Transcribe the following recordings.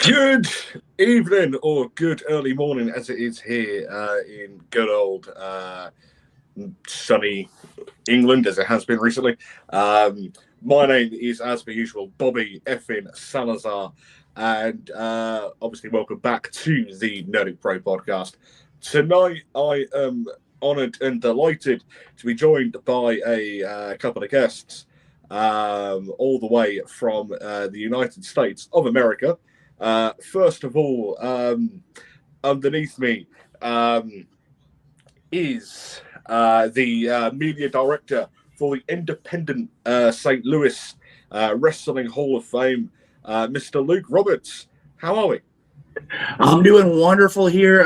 Good evening or good early morning as it is here in good old sunny England as it has been recently. My name is, as per usual, Bobby effing Salazar, and obviously welcome back to the Nerdic Pro podcast. Tonight I am honoured and delighted to be joined by a couple of guests all the way from the United States of America. First of all, underneath me is the media director for the independent St. Louis Wrestling Hall of Fame, Mr. Luke Roberts. How are we? I'm doing wonderful here,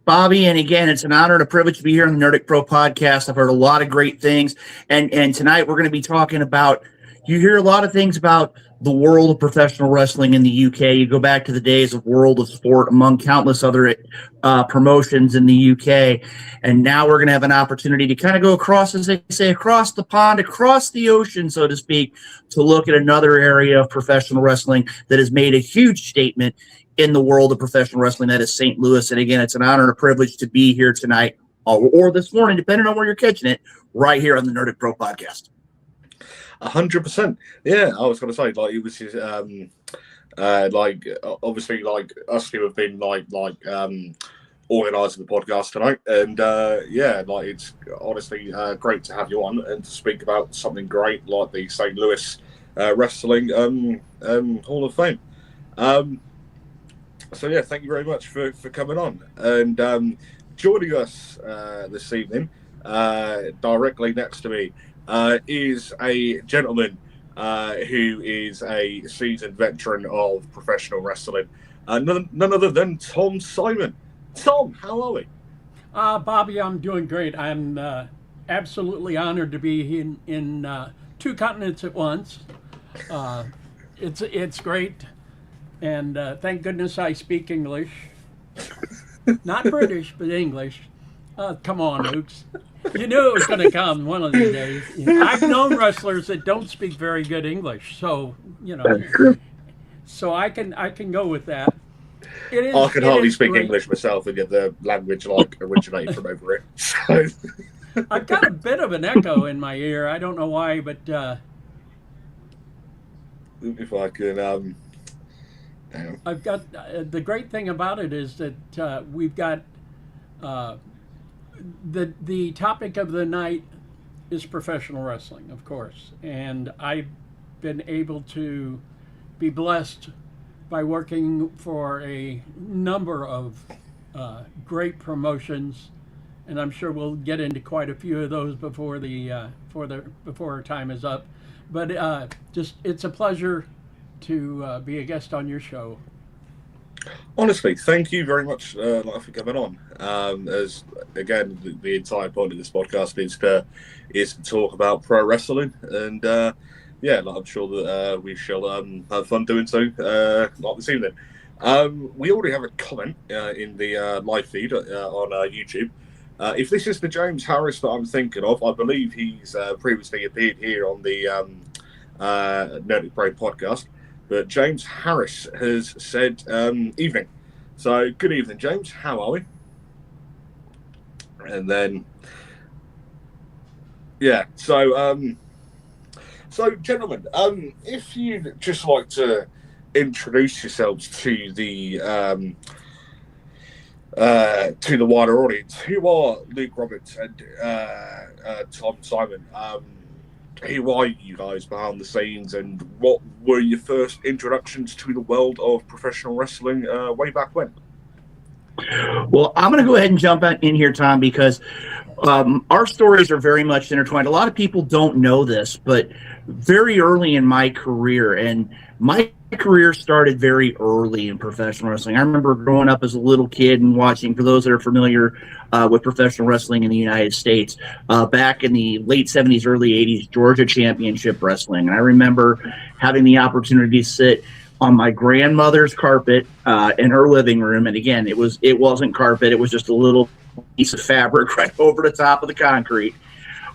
Bobby. And again, it's an honor and a privilege to be here on the Nerdic Pro podcast. I've heard a lot of great things. And tonight we're going to be talking about, you hear a lot of things about the world of professional wrestling in the UK. You go back to the days of World of Sport among countless other promotions in the UK. And now we're going to have an opportunity to kind of go across, as they say, across the pond, across the ocean, so to speak, to look at another area of professional wrestling that has made a huge statement in the world of professional wrestling, that is St. Louis. And again, it's an honor and a privilege to be here tonight or this morning, depending on where you're catching it, right here on the Nerdic Pro podcast. 100%. Yeah, I was going to say, like, it was just, like, obviously, like, us who have been, organising the podcast tonight. And, yeah, like, it's honestly great to have you on and to speak about something great like the St. Louis Wrestling Hall of Fame. So, yeah, thank you very much for coming on. And joining us this evening, directly next to me, is a gentleman who is a seasoned veteran of professional wrestling, none other than Tom Simon. Tom, how are we? Bobby, I'm doing great. I'm absolutely honored to be in two continents at once. It's great, and thank goodness I speak English. Not British, but English. Come on, Luke's. You knew it was going to come one of these days. I've known wrestlers that don't speak very good English, so so I can go with that. I can hardly speak English myself, and yet the language originated from over here. So. I've got a bit of an echo in my ear. I don't know why, but if I can, I've got the great thing about it is that we've got. The topic of the night is professional wrestling, of course, and I've been able to be blessed by working for a number of great promotions, and I'm sure we'll get into quite a few of those before our time is up. But just it's a pleasure to be a guest on your show. Honestly, thank you very much for coming on. As again, the entire point of this podcast is to talk about pro wrestling, and yeah, I'm sure that we shall have fun doing so like this evening. We already have a comment in the live feed on YouTube. If this is the James Harris that I'm thinking of, I believe he's previously appeared here on the Nerdic Pro podcast. But James Harris has said evening. So good evening, James. How are we? And then, yeah. So, gentlemen, if you'd just like to introduce yourselves to the wider audience, who are Luke Roberts and Tom Simon? Who are you guys behind the scenes, and what were your first introductions to the world of professional wrestling way back when? Well, I'm going to go ahead and jump in here, Tom, because our stories are very much intertwined. A lot of people don't know this, but very early in my career, and my career started very early in professional wrestling. I remember growing up as a little kid and watching, for those that are familiar with professional wrestling in the United States, back in the late 70s, early 80s, Georgia Championship Wrestling. And I remember having the opportunity to sit on my grandmother's carpet in her living room. And again, it wasn't carpet. It was just a little piece of fabric right over the top of the concrete.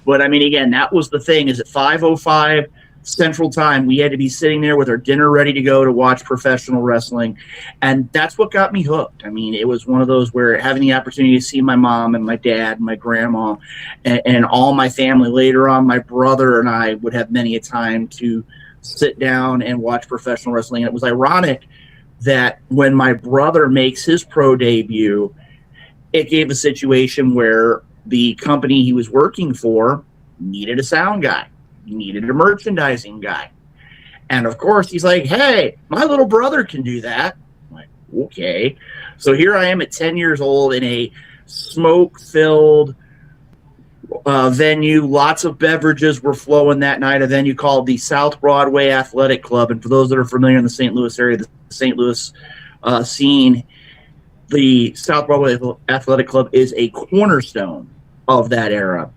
But I mean, again, that was the thing, is at 5:05 Central Time. We had to be sitting there with our dinner ready to go to watch professional wrestling. And that's what got me hooked. I mean, it was one of those where having the opportunity to see my mom and my dad and my grandma and all my family, later on my brother and I would have many a time to sit down and watch professional wrestling. And it was ironic that when my brother makes his pro debut, it gave a situation where the company he was working for needed a sound guy. You needed a merchandising guy. And of course, he's like, hey, my little brother can do that. I'm like, okay. So here I am at 10 years old in a smoke-filled venue. Lots of beverages were flowing that night. A venue called the South Broadway Athletic Club. And for those that are familiar in the St. Louis area, the St. Louis scene, the South Broadway Athletic Club is a cornerstone of that era.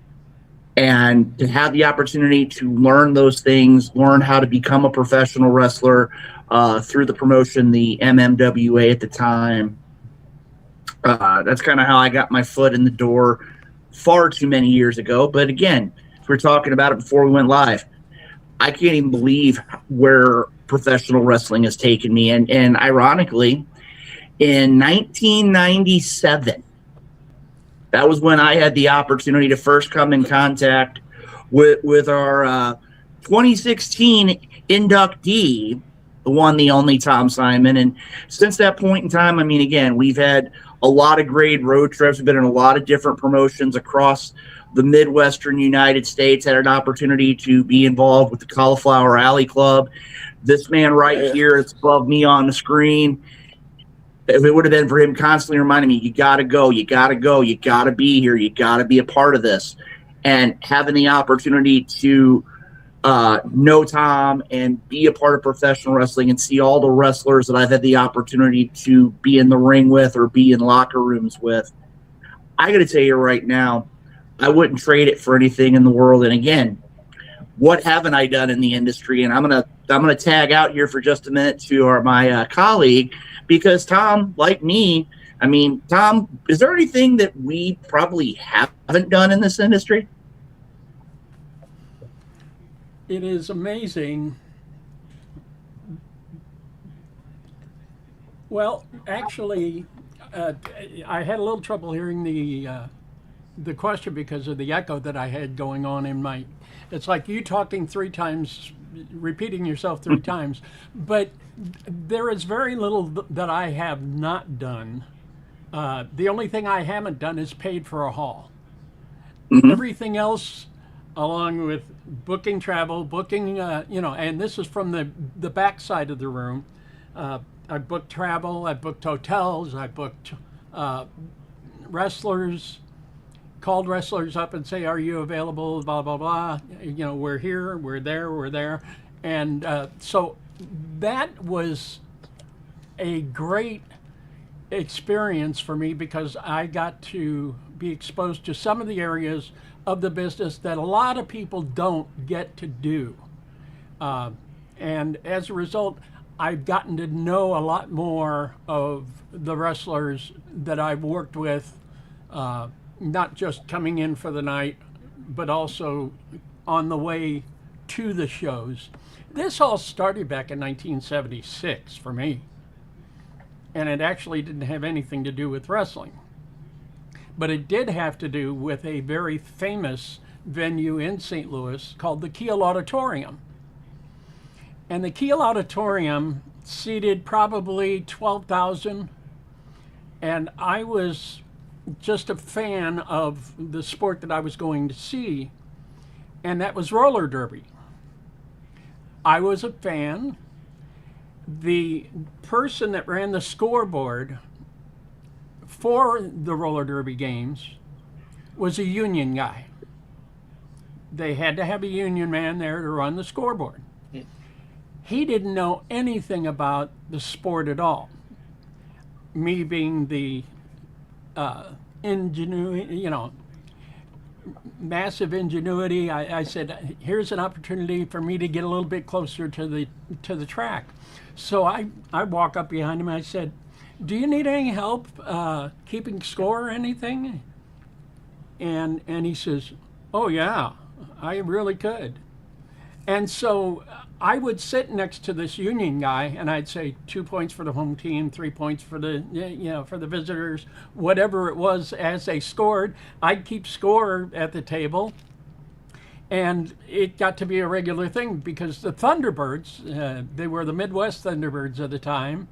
And to have the opportunity to learn those things, learn how to become a professional wrestler through the promotion, the MMWA at the time, that's kind of how I got my foot in the door far too many years ago. But again, we were talking about it before we went live. I can't even believe where professional wrestling has taken me. And ironically, in 1997, that was when I had the opportunity to first come in contact with our 2016 inductee, the one, the only Tom Simon. And since that point in time, I mean, again, we've had a lot of great road trips. We've been in a lot of different promotions across the Midwestern United States, had an opportunity to be involved with the Cauliflower Alley Club. This man right here, it's above me on the screen. If it would have been for him constantly reminding me, you got to go, you got to go, you got to be here, you got to be a part of this. And having the opportunity to know Tom and be a part of professional wrestling and see all the wrestlers that I've had the opportunity to be in the ring with or be in locker rooms with, I got to tell you right now, I wouldn't trade it for anything in the world. And again, what haven't I done in the industry? And I'm gonna tag out here for just a minute to my colleague, because Tom, like me, I mean, Tom, is there anything that we probably haven't done in this industry? It is amazing. Well, actually, I had a little trouble hearing the question because of the echo that I had going on in my. It's like you talking three times, repeating yourself three times. But there is very little that I have not done. The only thing I haven't done is paid for a hall. Mm-hmm. Everything else, along with booking travel, booking, and this is from the back side of the room. I booked travel, I booked hotels, I booked wrestlers, called wrestlers up and say, are you available, blah, blah, blah. We're here, we're there. And so that was a great experience for me because I got to be exposed to some of the areas of the business that a lot of people don't get to do. And as a result, I've gotten to know a lot more of the wrestlers that I've worked with, not just coming in for the night, but also on the way to the shows. This all started back in 1976 for me. And it actually didn't have anything to do with wrestling. But it did have to do with a very famous venue in St. Louis called the Kiel Auditorium. And the Kiel Auditorium seated probably 12,000. And I was just a fan of the sport that I was going to see, and that was roller derby. I was a fan. The person that ran the scoreboard for the roller derby games was a union guy. They had to have a union man there to run the scoreboard. He didn't know anything about the sport at all. Me being the ingenuity, massive ingenuity, I said, here's an opportunity for me to get a little bit closer to the track. So I walk up behind him and I said, do you need any help keeping score or anything? And he says, oh yeah, I really could. And so I would sit next to this union guy, and I'd say 2 points for the home team, 3 points for the for the visitors, whatever it was as they scored. I'd keep score at the table, and it got to be a regular thing because the Thunderbirds, they were the Midwest Thunderbirds at the time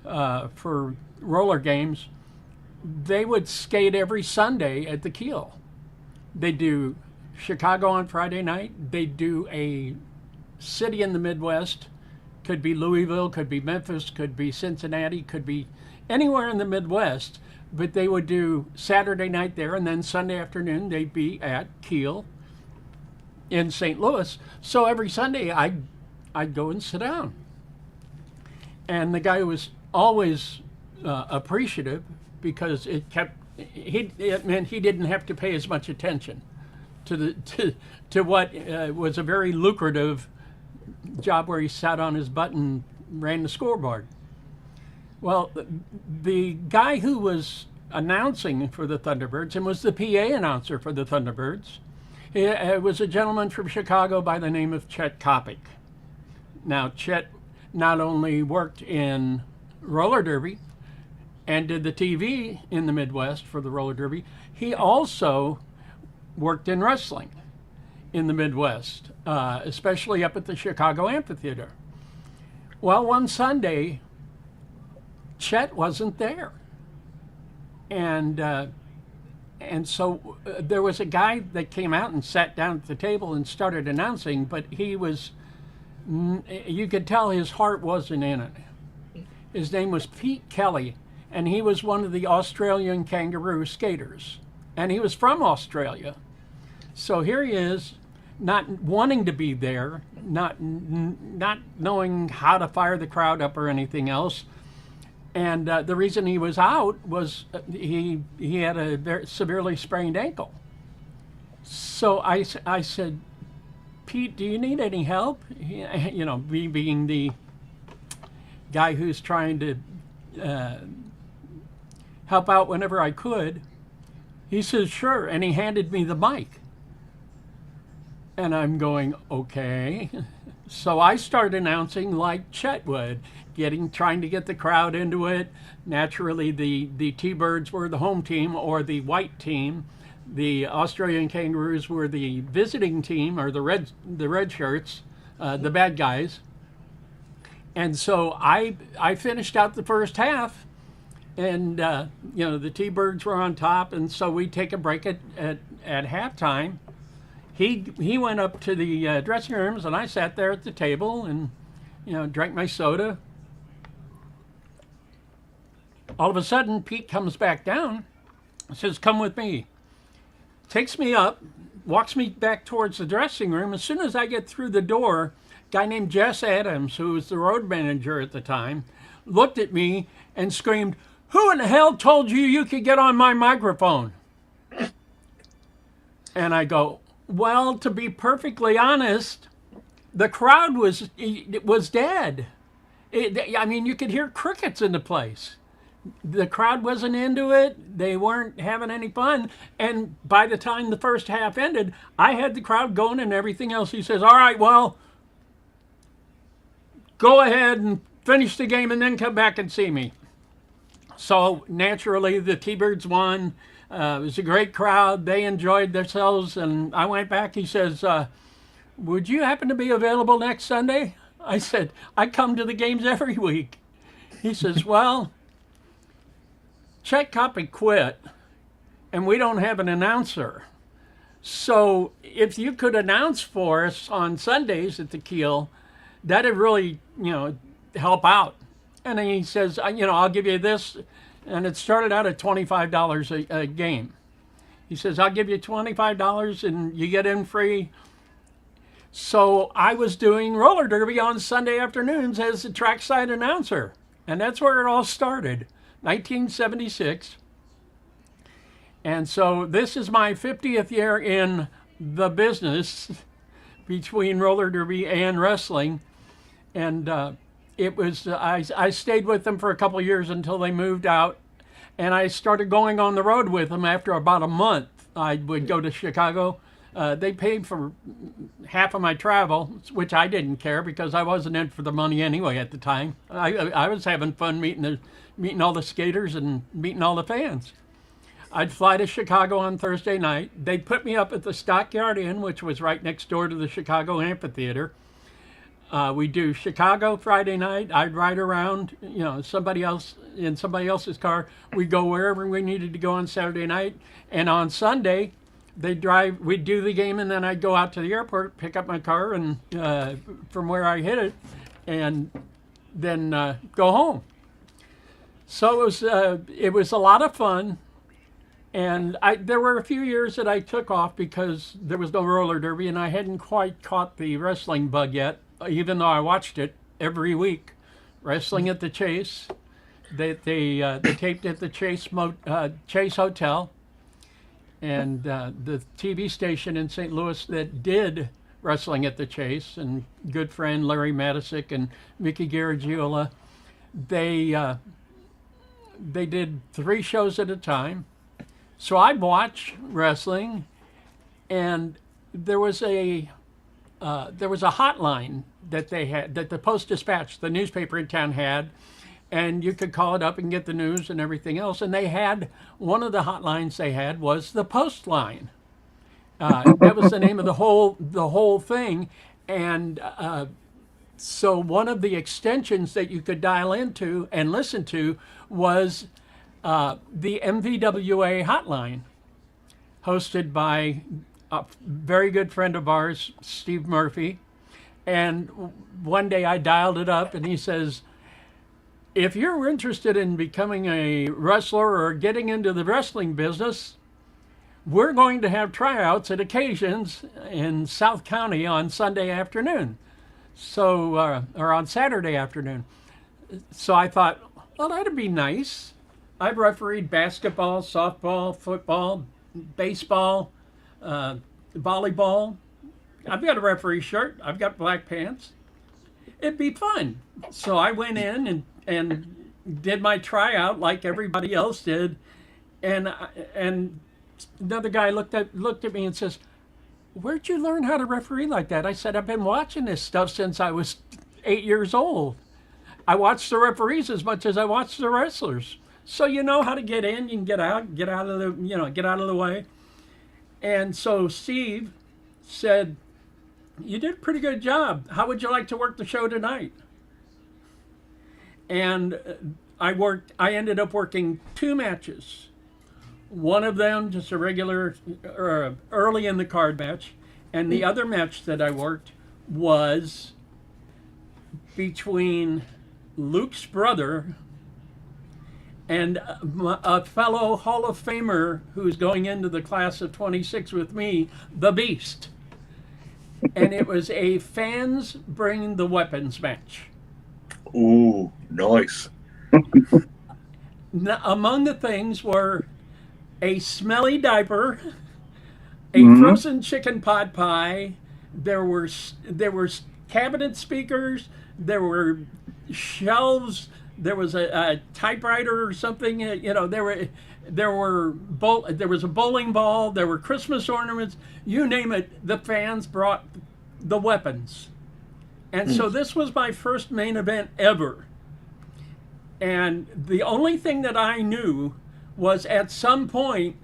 for roller games. They would skate every Sunday at the Keel. They do Chicago on Friday night. They do a city in the Midwest. Could be Louisville, could be Memphis, could be Cincinnati, could be anywhere in the Midwest. But they would do Saturday night there, and then Sunday afternoon they'd be at Keel in St. Louis. So every Sunday I'd go and sit down. And the guy was always appreciative because it meant he didn't have to pay as much attention to what was a very lucrative job where he sat on his butt and ran the scoreboard. Well, the guy who was announcing for the Thunderbirds and was the PA announcer for the Thunderbirds, it was a gentleman from Chicago by the name of Chet Kopic. Now, Chet not only worked in roller derby and did the TV in the Midwest for the roller derby, he also worked in wrestling in the Midwest, especially up at the Chicago Amphitheater. Well, one Sunday, Chet wasn't there. And so there was a guy that came out and sat down at the table and started announcing, but you could tell his heart wasn't in it. His name was Pete Kelly, and he was one of the Australian kangaroo skaters. And he was from Australia. So here he is, not wanting to be there, not knowing how to fire the crowd up or anything else. And the reason he was out was he had a very severely sprained ankle. So I said, Pete, do you need any help? Me being the guy who's trying to help out whenever I could. He says, sure, and he handed me the mic. And I'm going, okay. So I started announcing like Chet would, trying to get the crowd into it. Naturally, the T-Birds were the home team or the white team. The Australian Kangaroos were the visiting team or the red shirts, the bad guys. And so I finished out the first half, and the T-Birds were on top, and so we take a break at halftime. He went up to the dressing rooms, and I sat there at the table and drank my soda. All of a sudden, Pete comes back down, says, "Come with me." Takes me up, walks me back towards the dressing room. As soon as I get through the door, a guy named Jess Adams, who was the road manager at the time, looked at me and screamed, "Who in the hell told you could get on my microphone?" And I go, well, to be perfectly honest, the crowd was dead. You could hear crickets in the place. The crowd wasn't into it. They weren't having any fun. And by the time the first half ended, I had the crowd going and everything else. He says, all right, well, go ahead and finish the game and then come back and see me. So naturally, the T-Birds won. It was a great crowd. They enjoyed themselves. And I went back. He says, would you happen to be available next Sunday? I said, I come to the games every week. He says, well, Chet Kopic quit, and we don't have an announcer. So if you could announce for us on Sundays at the Keel, that'd really, help out. And then he says, I'll give you this. And it started out at $25 a game. He says, I'll give you $25 and you get in free. So I was doing roller derby on Sunday afternoons as a trackside announcer. And that's where it all started, 1976. And so this is my 50th year in the business between roller derby and wrestling. And it was I stayed with them for a couple of years until they moved out, and I started going on the road with them after about a month. I would go to Chicago They paid for half of my travel, which I didn't care because I wasn't in for the money anyway at the time. I was having fun meeting all the skaters and meeting all the fans. I'd fly to Chicago on Thursday night. They'd put me up at the Stockyard Inn, which was right next door to the Chicago Amphitheater. We do Chicago Friday night. I'd ride around, somebody else in somebody else's car. We'd go wherever we needed to go on Saturday night. And on Sunday, we'd do the game, and then I'd go out to the airport, pick up my car, and from where I hit it, and then go home. So it was a lot of fun. And there were a few years that I took off because there was no roller derby, and I hadn't quite caught the wrestling bug yet, even though I watched it every week. Wrestling at the Chase. They taped at the Chase Hotel. And the TV station in St. Louis that did Wrestling at the Chase, and good friend Larry Matisic and Mickey Garagiola, they did 3 shows at a time. So I'd watch wrestling, and there was a hotline that they had, that the Post-Dispatch, the newspaper in town, had, and you could call it up and get the news and everything else. And they had, one of the hotlines they had was the Post line. That was the name of the whole thing. And so one of the extensions that you could dial into and listen to was the MVWA hotline, hosted by a very good friend of ours, Steve Murphy. And one day I dialed it up, and he says, if you're interested in becoming a wrestler or getting into the wrestling business, we're going to have tryouts at occasions in South County on Sunday afternoon. So, or on Saturday afternoon. So I thought, well, that'd be nice. I've refereed basketball, softball, football, baseball, volleyball. I've got a referee shirt. I've got black pants. It'd be fun. So I went in and did my tryout like everybody else did. And another guy looked at me and says, where'd you learn how to referee like that? I said, I've been watching this stuff since I was 8 years old. I watched the referees as much as I watched the wrestlers. So you know how to get in, you can get out of the way. And so Steve said, you did a pretty good job. How would you like to work the show tonight? And I ended up working 2 matches. One of them just a regular, early in the card match. And the other match that I worked was between Luke's brother and a fellow Hall of Famer who's going into the class of 26 with me, the Beast. And it was a fans bring the weapons match. Ooh, nice. Now, among the things were a smelly diaper, a frozen chicken pot pie. There were cabinet speakers. There were shelves. There was a typewriter or something. There was a bowling ball. There were Christmas ornaments. You name it. The fans brought the weapons, and so this was my first main event ever. And the only thing that I knew was at some point,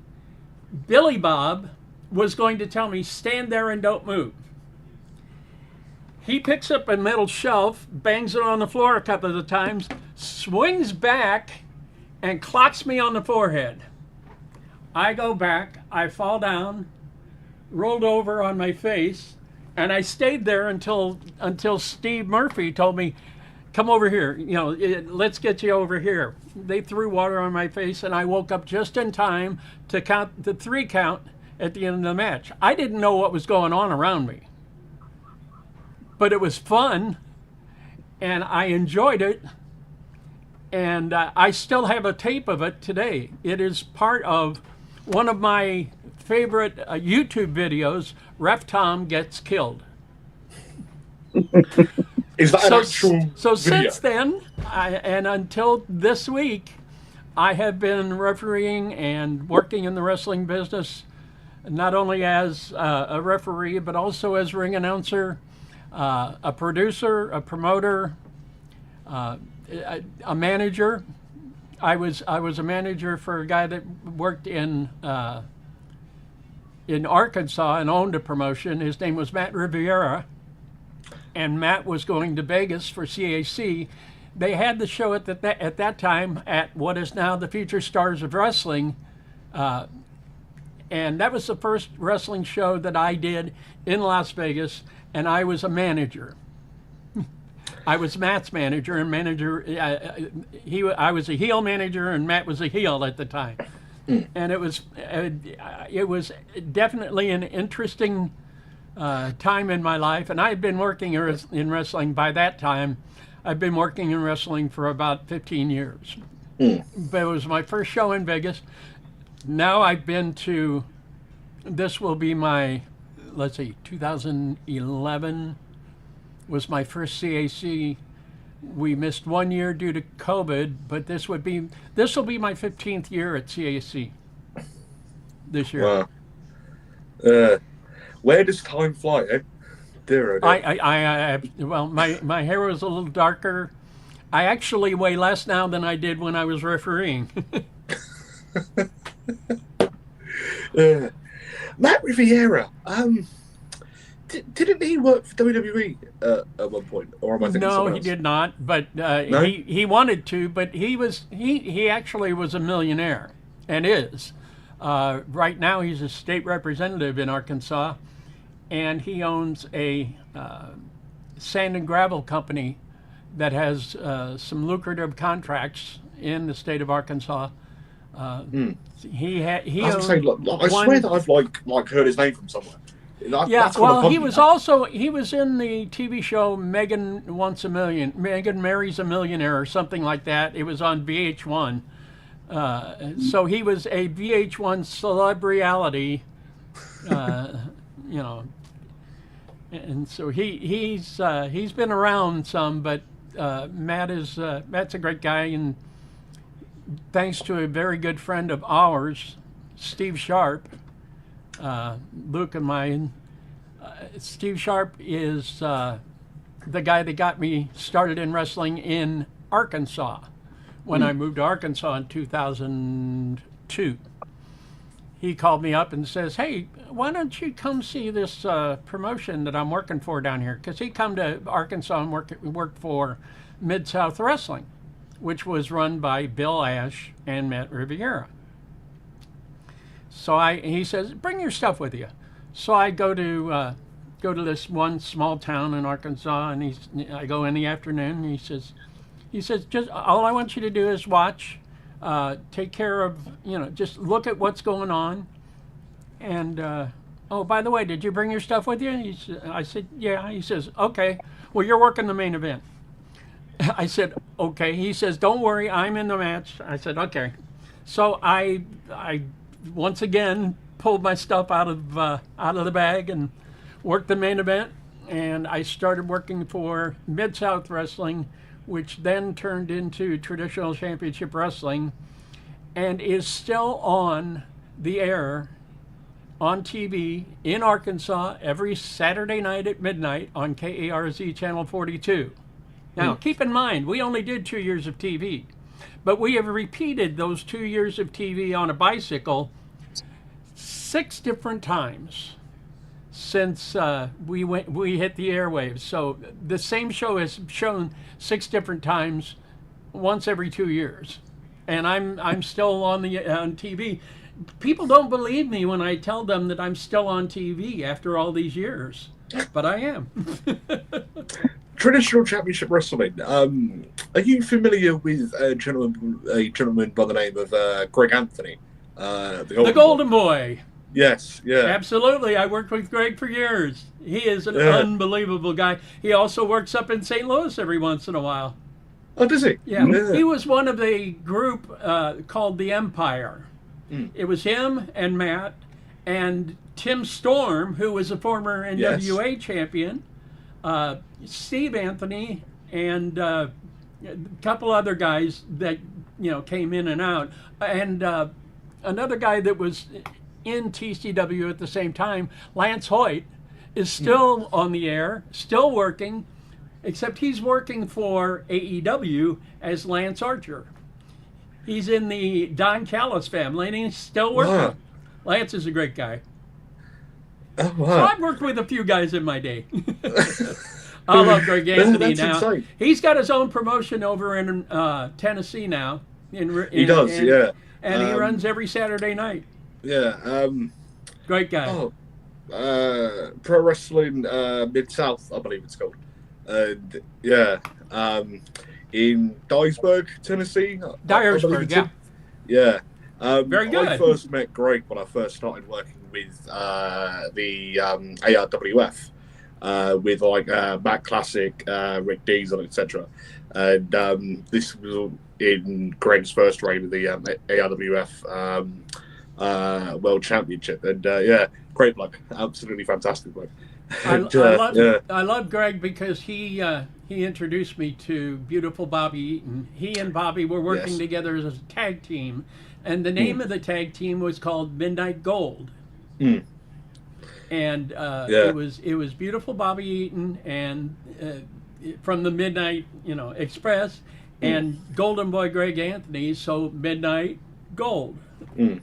Billy Bob was going to tell me, stand there and don't move. He picks up a metal shelf, bangs it on the floor a couple of times, swings back, and clocks me on the forehead. I go back, I fall down, rolled over on my face, and I stayed there until Steve Murphy told me, come over here, let's get you over here. They threw water on my face, and I woke up just in time to count the 3 count at the end of the match. I didn't know what was going on around me. But it was fun, and I enjoyed it, and I still have a tape of it today. It is part of one of my favorite YouTube videos, Ref Tom Gets Killed. Is that an actual So video? since then, and until this week, I have been refereeing and working in the wrestling business not only as a referee, but also as ring announcer, a producer, a promoter, a manager. I was a manager for a guy that worked in Arkansas and owned a promotion. His name was Matt Riviera, and Matt was going to Vegas for CAC. They had the show at that time at what is now the Future Stars of Wrestling, and that was the first wrestling show that I did in Las Vegas, and I was a manager. I was Matt's manager and manager. I was a heel manager, and Matt was a heel at the time. And it was definitely an interesting time in my life. And I had been working in wrestling by that time. I've been working in wrestling for about 15 years. But it was my first show in Vegas. Now I've been to, this will be my, 2011 was my first CAC. We missed 1 year due to COVID, but this will be my 15th year at CAC this year. Wow. Where does time fly, eh? Dear, well, my hair was a little darker. I actually weigh less now than I did when I was refereeing. Matt Riviera, didn't he work for WWE at one point, or am I thinking No, someone he else? did not. But No? he wanted to. But he actually was a millionaire, and is. Right now, he's a state representative in Arkansas, and he owns a sand and gravel company that has some lucrative contracts in the state of Arkansas. He I was owns saying, look, I swear that I've like heard his name from somewhere. Yeah, That's what well, he I'm was in the TV show Megan Marries a Millionaire or something like that. It was on VH1. So he was a VH1 celebrity, and so he's been around some, but Matt's a great guy, and thanks to a very good friend of ours, Steve Sharp, Luke and mine. Steve Sharp is the guy that got me started in wrestling in Arkansas when I moved to Arkansas in 2002. He called me up and says, "Hey, why don't you come see this promotion that I'm working for down here?" Because he come to Arkansas and worked for Mid-South Wrestling, which was run by Bill Ash and Matt Riviera. So he says, "Bring your stuff with you." So I go to this one small town in Arkansas, and I go in the afternoon. And he says, "Just all I want you to do is watch, take care of, just look at what's going on. And oh, by the way, did you bring your stuff with you?" I said, "Yeah." He says, "Okay, well, you're working the main event." I said, "Okay." He says, "Don't worry, I'm in the match." I said, "Okay." So I once again pulled my stuff out of the bag and worked the main event, and I started working for Mid-South Wrestling, which then turned into Traditional Championship Wrestling, and is still on the air on TV in Arkansas every Saturday night at midnight on KARZ Channel 42. Now, keep in mind, we only did 2 years of TV, but we have repeated those 2 years of TV on a bicycle 6 different times since we hit the airwaves. So the same show is shown 6 different times, once every 2 years, and I'm still on TV. People don't believe me when I tell them that I'm still on TV after all these years, but I am. Traditional Championship Wrestling. Are you familiar with a gentleman by the name of Greg Anthony? The Golden Boy. Yes, yeah. Absolutely. I worked with Greg for years. He is an unbelievable guy. He also works up in St. Louis every once in a while. Oh, does he? Yeah. He was one of the group called the Empire. It was him and Matt and Tim Storm, who was a former NWA champion, Steve Anthony, and a couple other guys that came in and out, and another guy that was in TCW at the same time, Lance Hoyt, is still on the air, still working, except he's working for AEW as Lance Archer. He's in the Don Callis family, and he's still working. Wow. Lance is a great guy. Oh, So wow. I've worked with a few guys in my day. I love Greg Anthony That's now. insane. He's got his own promotion over in Tennessee now. He does, yeah. And he runs every Saturday night. Yeah. Great guy. Pro Wrestling Mid-South, I believe it's called. And, yeah. In Dyersburg, Tennessee. Dyersburg, yeah. Yeah. Very good. I first met Greg when I first started working with the ARWF, with like Matt Classic, Rick Diesel, etc. And this was in Greg's first reign of the ARWF World Championship. And yeah, great bloke, absolutely fantastic bloke. I And, love Greg because he introduced me to beautiful Bobby Eaton. He and Bobby were working Yes. together as a tag team, and the name of the tag team was called Midnight Gold. Mm. And Yeah. it was beautiful Bobby Eaton and from the Midnight Express and Golden Boy Greg Anthony, so Midnight Gold. Mm.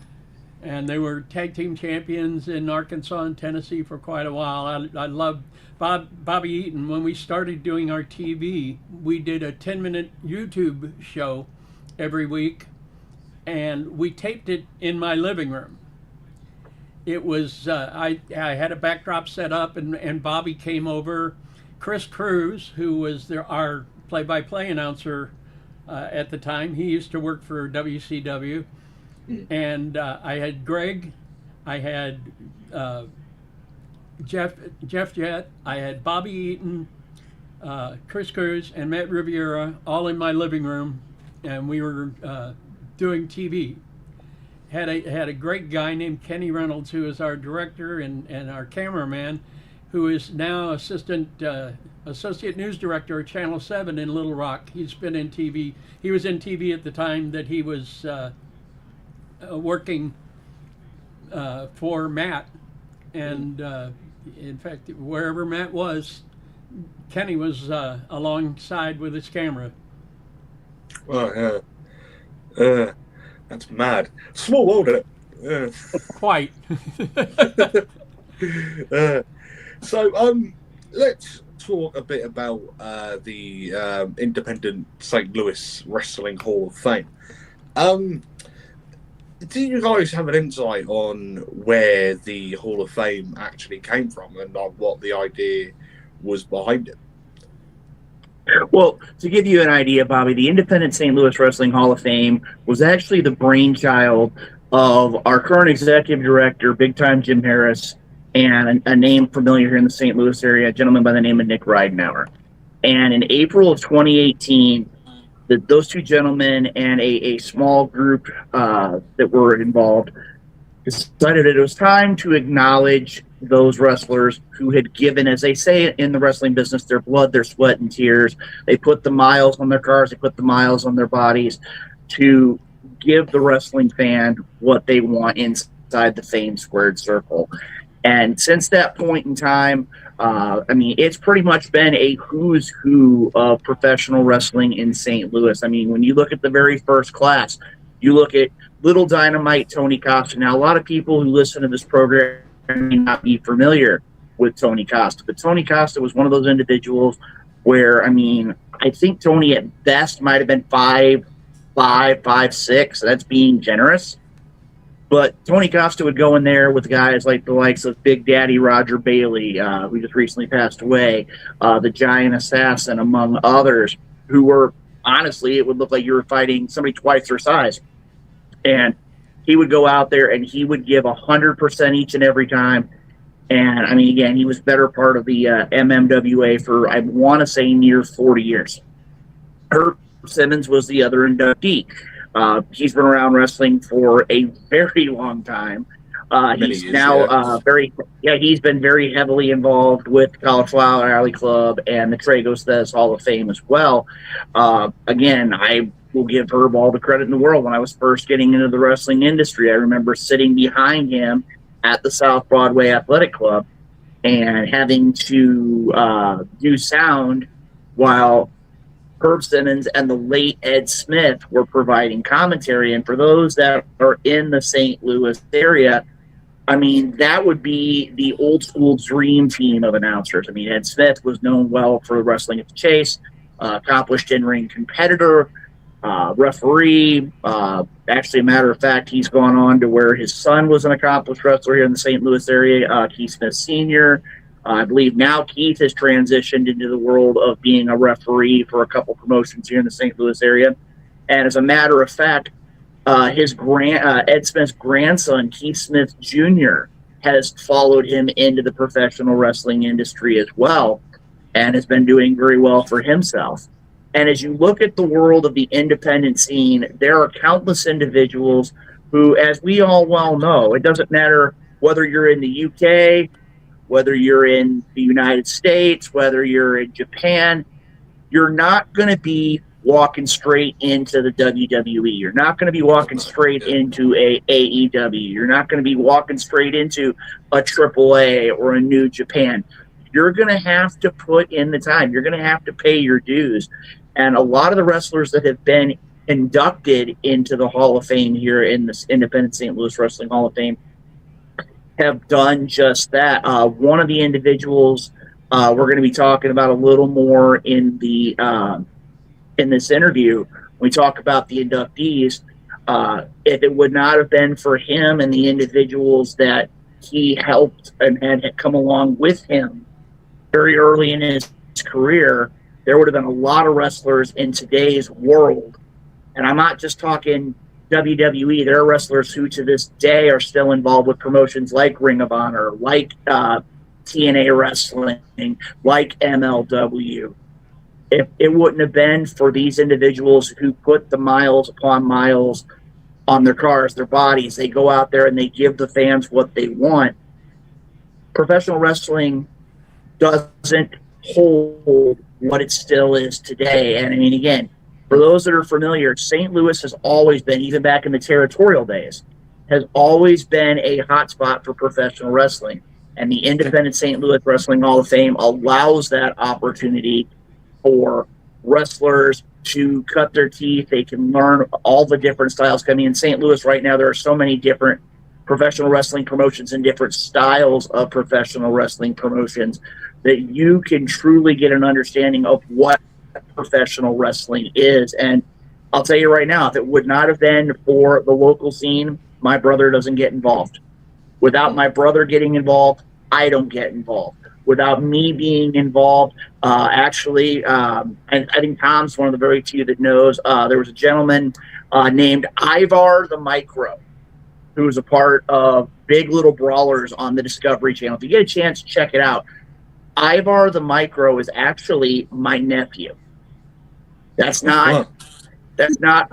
And they were tag team champions in Arkansas and Tennessee for quite a while. I loved Bobby Eaton. When we started doing our TV, we did a 10-minute YouTube show every week, and we taped it in my living room. It was, I had a backdrop set up, and Bobby came over. Chris Cruz, who was our play-by-play announcer at the time, he used to work for WCW. And I had Greg, I had Jeff Jett, I had Bobby Eaton, Chris Cruz, and Matt Riviera all in my living room, and we were doing TV. Had a great guy named Kenny Reynolds, who is our director and our cameraman, who is now associate news director at Channel 7 in Little Rock. He's been in TV. He was in TV at the time that he was working for Matt, and in fact, wherever Matt was, Kenny was alongside with his camera. Oh, yeah. That's mad. Small world, isn't it? Quite. So, let's talk a bit about the Independent St. Louis Wrestling Hall of Fame. Do you guys have an insight on where the Hall of Fame actually came from and what the idea was behind it? Well, to give you an idea, Bobby, the Independent St. Louis Wrestling Hall of Fame was actually the brainchild of our current executive director, Big Time Jim Harris, and a name familiar here in the St. Louis area, a gentleman by the name of Nick Ridenauer. And in April of 2018, those two gentlemen and a small group that were involved decided it was time to acknowledge those wrestlers who had given, as they say in the wrestling business, their blood, their sweat, and tears. They put the miles on their cars, they put the miles on their bodies to give the wrestling fan what they want inside the Fame Squared Circle. And since that point in time, it's pretty much been a who's who of professional wrestling in St. Louis. I mean, when you look at the very first class, you look at Little Dynamite Tony Costa. Now, a lot of people who listen to this program may not be familiar with Tony Costa, but Tony Costa was one of those individuals where, I think Tony at best might have been 5'5", 5'6". That's being generous. But Tony Costa would go in there with guys like the likes of Big Daddy Roger Bailey, who just recently passed away, the Giant Assassin, among others, who were, honestly, it would look like you were fighting somebody twice their size. And he would go out there and he would give 100% each and every time. And, again, he was better part of the MMWA for, I want to say, near 40 years. Herb Simmons was the other inductee. He's been around wrestling for a very long time. He's been very heavily involved with Cauliflower Alley Club and the Tragos Hall of Fame as well. Again, I will give Herb all the credit in the world. When I was first getting into the wrestling industry, I remember sitting behind him at the South Broadway Athletic Club and having to do sound while Herb Simmons and the late Ed Smith were providing commentary. And for those that are in the St. Louis area, I mean, that would be the old school dream team of announcers. I mean, Ed Smith was known well for Wrestling at the Chase, accomplished in-ring competitor, referee. Actually, a matter of fact, he's gone on to where his son was an accomplished wrestler here in the St. Louis area, Keith Smith Sr. I believe now Keith has transitioned into the world of being a referee for a couple promotions here in the St. Louis area. And as a matter of fact, Ed Smith's grandson, Keith Smith Jr., has followed him into the professional wrestling industry as well and has been doing very well for himself. And as you look at the world of the independent scene, there are countless individuals who, as we all well know, it doesn't matter whether you're in the UK, whether you're in the United States, whether you're in Japan, you're not going to be walking straight into the WWE. You're not going to be walking straight into a AEW. You're not going to be walking straight into a AAA or a New Japan. You're going to have to put in the time. You're going to have to pay your dues. And a lot of the wrestlers that have been inducted into the Hall of Fame here in this Independent St. Louis Wrestling Hall of Fame have done just that. One of the individuals we're going to be talking about a little more in the in this interview, we talk about the inductees. If it would not have been for him and the individuals that he helped and had come along with him very early in his career, there would have been a lot of wrestlers in today's world. And I'm not just talking WWE. There are wrestlers who to this day are still involved with promotions like Ring of Honor, like TNA Wrestling, like MLW. If it wouldn't have been for these individuals who put the miles upon miles on their cars, their bodies, they go out there and they give the fans what they want, professional wrestling doesn't hold what it still is today. And I mean, again, for those that are familiar, St. Louis has always been, even back in the territorial days, has always been a hotspot for professional wrestling. And the Independent St. Louis Wrestling Hall of Fame allows that opportunity for wrestlers to cut their teeth. They can learn all the different styles. I mean, in St. Louis right now, there are so many different professional wrestling promotions and different styles of professional wrestling promotions that you can truly get an understanding of what professional wrestling is. And I'll tell you right now, if it would not have been for the local scene, my brother doesn't get involved. Without my brother getting involved, I don't get involved. Without me being involved, and I think Tom's one of the very few that knows, there was a gentleman named Ivar the Micro, who was a part of Big Little Brawlers on the Discovery Channel. If you get a chance, check it out. Ivar the Micro is actually my nephew. That's not a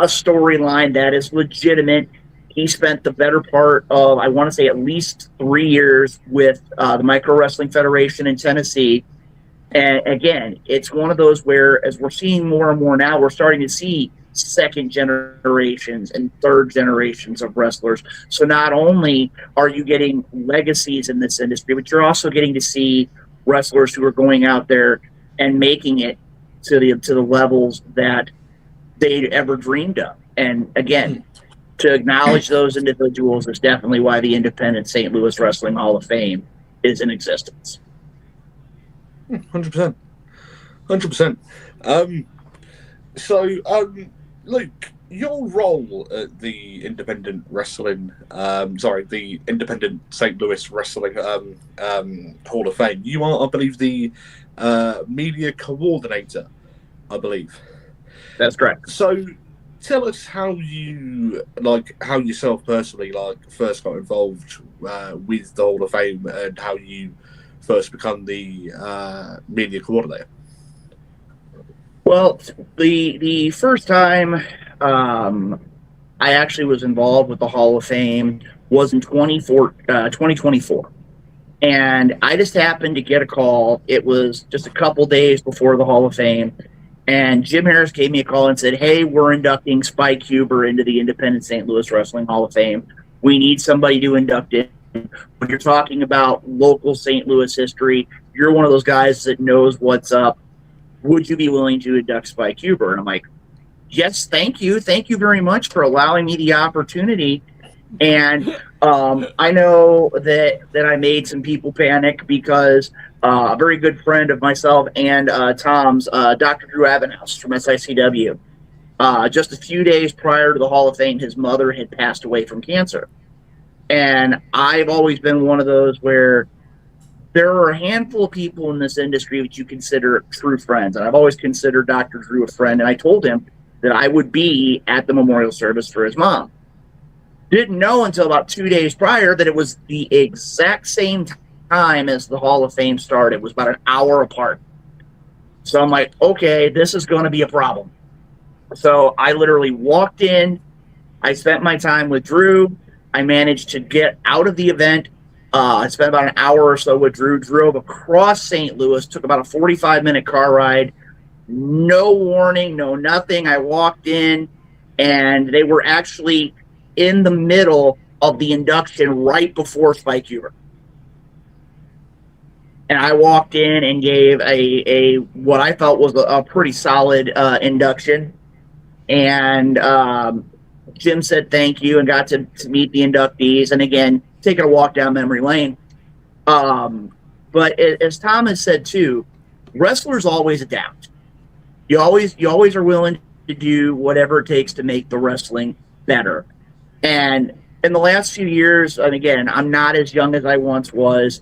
storyline. That is legitimate. He spent the better part of, I want to say, at least 3 years with the Micro Wrestling Federation in Tennessee. And again, it's one of those where, as we're seeing more and more now, we're starting to see second generations and third generations of wrestlers. So not only are you getting legacies in this industry, but you're also getting to see wrestlers who are going out there and making it to the levels that they'd ever dreamed of. And again, to acknowledge those individuals is definitely why the Independent St. Louis Wrestling Hall of Fame is in existence. 100%. 100%. Luke, your role at the Independent the Independent St. Louis Wrestling Hall of Fame, you are, I believe, the media coordinator, I believe. That's correct. So tell us how you yourself personally first got involved with the Hall of Fame and how you first become the media coordinator. Well, the first time I actually was involved with the Hall of Fame was in 2024. And I just happened to get a call. It was just a couple days before the Hall of Fame. And Jim Harris gave me a call and said, hey, we're inducting Spike Huber into the Independent St. Louis Wrestling Hall of Fame. We need somebody to induct in. When you're talking about local St. Louis history, you're one of those guys that knows what's up. Would you be willing to induct Spike Huber? And I'm like, yes, thank you. Thank you very much for allowing me the opportunity. And I know that I made some people panic because a very good friend of myself and Tom's, Dr. Drew Abenhouse from SICW, just a few days prior to the Hall of Fame, his mother had passed away from cancer. And I've always been one of those where there are a handful of people in this industry that you consider true friends. And I've always considered Dr. Drew a friend. And I told him that I would be at the memorial service for his mom. Didn't know until about 2 days prior that it was the exact same time as the Hall of Fame started. It was about an hour apart. So I'm like, okay, this is going to be a problem. So I literally walked in. I spent my time with Drew. I managed to get out of the event. I spent about an hour or so with Drew. Drove across St. Louis, took about a 45-minute car ride. No warning, no nothing. I walked in, and they were actually in the middle of the induction right before Spike Huber. And I walked in and gave a what I felt was a pretty solid induction. And Jim said thank you and got to meet the inductees. And again, taking a walk down memory lane. But as Tom has said too, wrestlers always adapt. You always are willing to do whatever it takes to make the wrestling better. And in the last few years, and again, I'm not as young as I once was.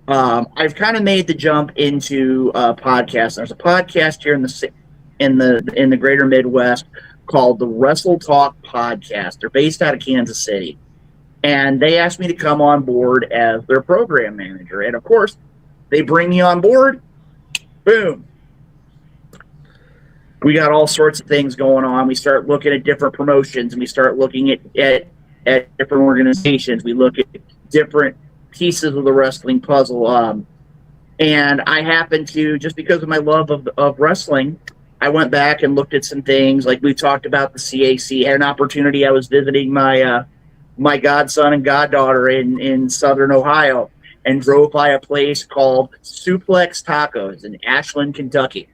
I've kind of made the jump into podcasts. There's a podcast here in the greater Midwest called the Wrestle Talk Podcast. They're based out of Kansas City, and they asked me to come on board as their program manager. And of course, they bring me on board. Boom. We got all sorts of things going on. We start looking at different promotions, and we start looking at different organizations. We look at different pieces of the wrestling puzzle. And I happen to, just because of my love of wrestling, I went back and looked at some things. Like we talked about the CAC. Had an opportunity. I was visiting my my godson and goddaughter in southern Ohio, and drove by a place called Suplex Tacos in Ashland, Kentucky.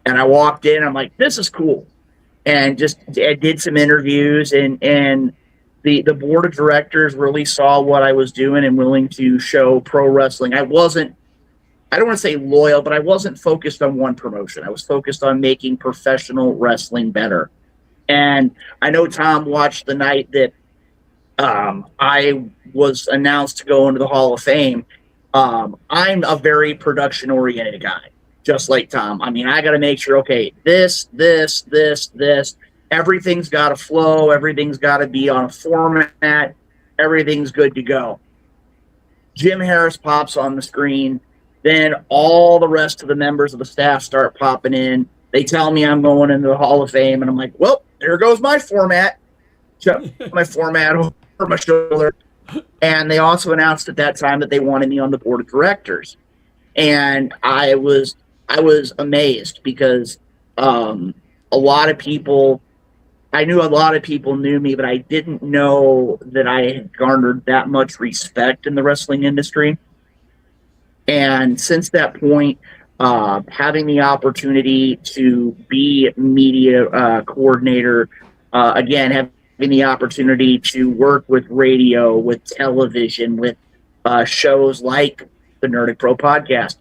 And I walked in, I'm like, this is cool. And I did some interviews, and the board of directors really saw what I was doing and willing to show pro wrestling. I don't want to say loyal, but I wasn't focused on one promotion. I was focused on making professional wrestling better. And I know Tom watched the night that I was announced to go into the Hall of Fame. I'm a very production-oriented guy. Just like Tom. I mean, I got to make sure, okay, this. Everything's got to flow. Everything's got to be on a format. Everything's good to go. Jim Harris pops on the screen. Then all the rest of the members of the staff start popping in. They tell me I'm going into the Hall of Fame, and I'm like, well, there goes my format. My format over my shoulder. And they also announced at that time that they wanted me on the board of directors. And I was amazed because I knew a lot of people knew me, but I didn't know that I had garnered that much respect in the wrestling industry. And since that point, having the opportunity to be media coordinator, again, having the opportunity to work with radio, with television, with shows like the Nerdic Pro podcast,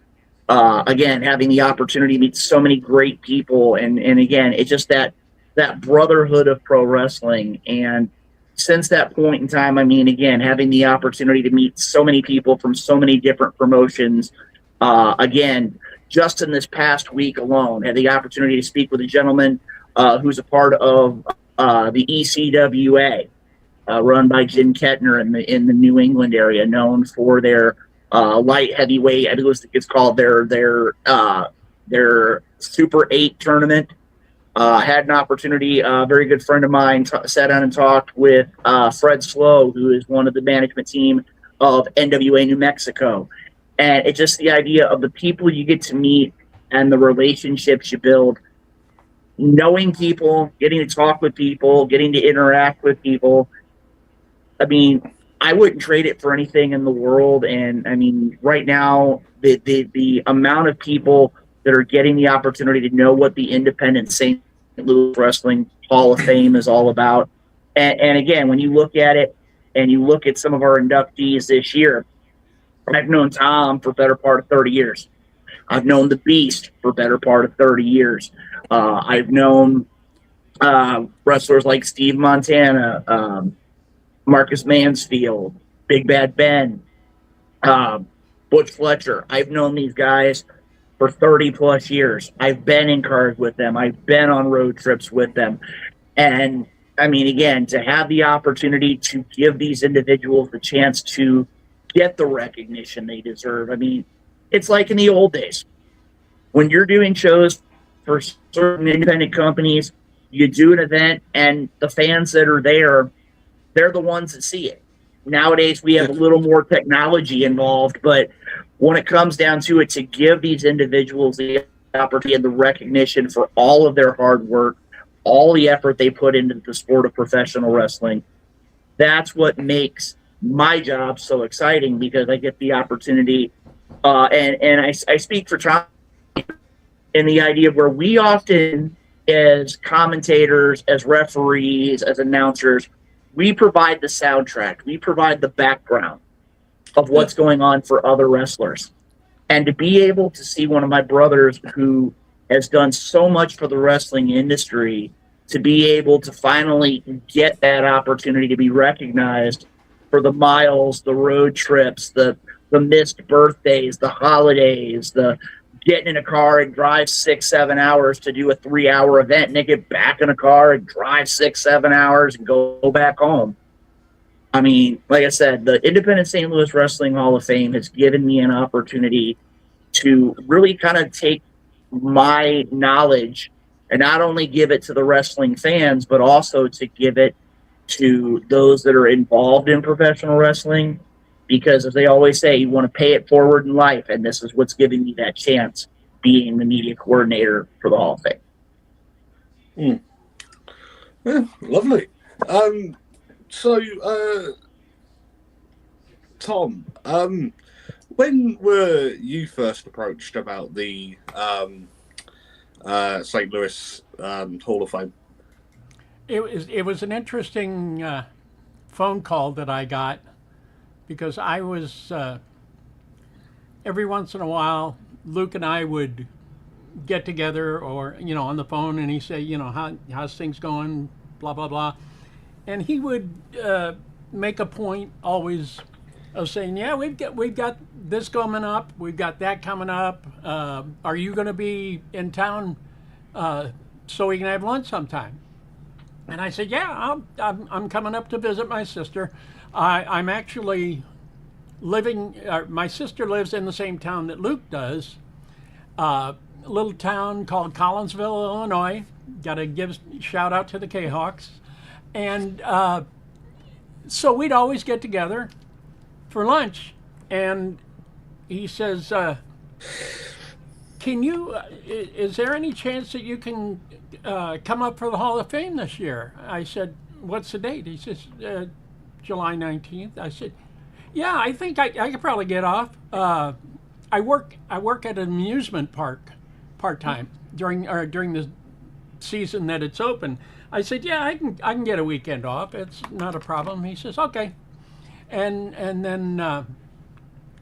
again, having the opportunity to meet so many great people, and again, it's just that brotherhood of pro wrestling. And since that point in time, I mean, again, having the opportunity to meet so many people from so many different promotions, again, just in this past week alone, had the opportunity to speak with a gentleman who's a part of the ECWA, run by Jim Kettner in the New England area, known for their light heavyweight. I think it's called their Super 8 tournament. Had an opportunity. A very good friend of mine sat down and talked with Fred Slow, who is one of the management team of NWA New Mexico. And it's just the idea of the people you get to meet and the relationships you build, knowing people, getting to talk with people, getting to interact with people. I mean, I wouldn't trade it for anything in the world. And I mean, right now, the amount of people that are getting the opportunity to know what the independent St. Louis Wrestling Hall of Fame is all about. And again, when you look at it and you look at some of our inductees this year, I've known Tom for better part of 30 years. I've known the Beast for better part of 30 years. I've known wrestlers like Steve Montana, Marcus Mansfield, Big Bad Ben, Butch Fletcher. I've known these guys for 30 plus years. I've been in cars with them. I've been on road trips with them. And I mean, again, to have the opportunity to give these individuals the chance to get the recognition they deserve. I mean, it's like in the old days when you're doing shows for certain independent companies, you do an event and the fans that are there, they're the ones that see it. Nowadays, we have a little more technology involved, but when it comes down to it, to give these individuals the opportunity and the recognition for all of their hard work, all the effort they put into the sport of professional wrestling, that's what makes my job so exciting, because I get the opportunity, and I speak for Tom in the idea where we often, as commentators, as referees, as announcers, we provide the soundtrack, we provide the background of what's going on for other wrestlers. And to be able to see one of my brothers who has done so much for the wrestling industry, to be able to finally get that opportunity to be recognized for the miles, the road trips, the missed birthdays, the holidays, the getting in a car and drive 6-7 hours to do a 3-hour event, and then get back in a car and drive 6-7 hours and go back home. I mean, like I said, the Independent St. Louis Wrestling Hall of Fame has given me an opportunity to really kind of take my knowledge and not only give it to the wrestling fans, but also to give it to those that are involved in professional wrestling. Because as they always say, you want to pay it forward in life, and this is what's giving me that chance, being the media coordinator for the Hall of Fame. Yeah, lovely. So, Tom, when were you first approached about the St. Louis Hall of Fame? It was an interesting phone call that I got, because I was every once in a while, Luke and I would get together, or on the phone, and he'd say, how's things going, blah blah blah, and he would make a point always of saying, yeah, we've got this coming up, we've got that coming up. Are you going to be in town so we can have lunch sometime? And I said, yeah, I'm coming up to visit my sister. I'm actually living, my sister lives in the same town that Luke does, a little town called Collinsville, Illinois. Got to give shout out to the K-Hawks. And so we'd always get together for lunch. And he says, is there any chance that you can come up for the Hall of Fame this year? I said, what's the date? He says, July 19th. I said, yeah, I think I could probably get off. I work at an amusement park part-time during the season that it's open. I said, yeah, I can get a weekend off. It's not a problem. He says, okay. And then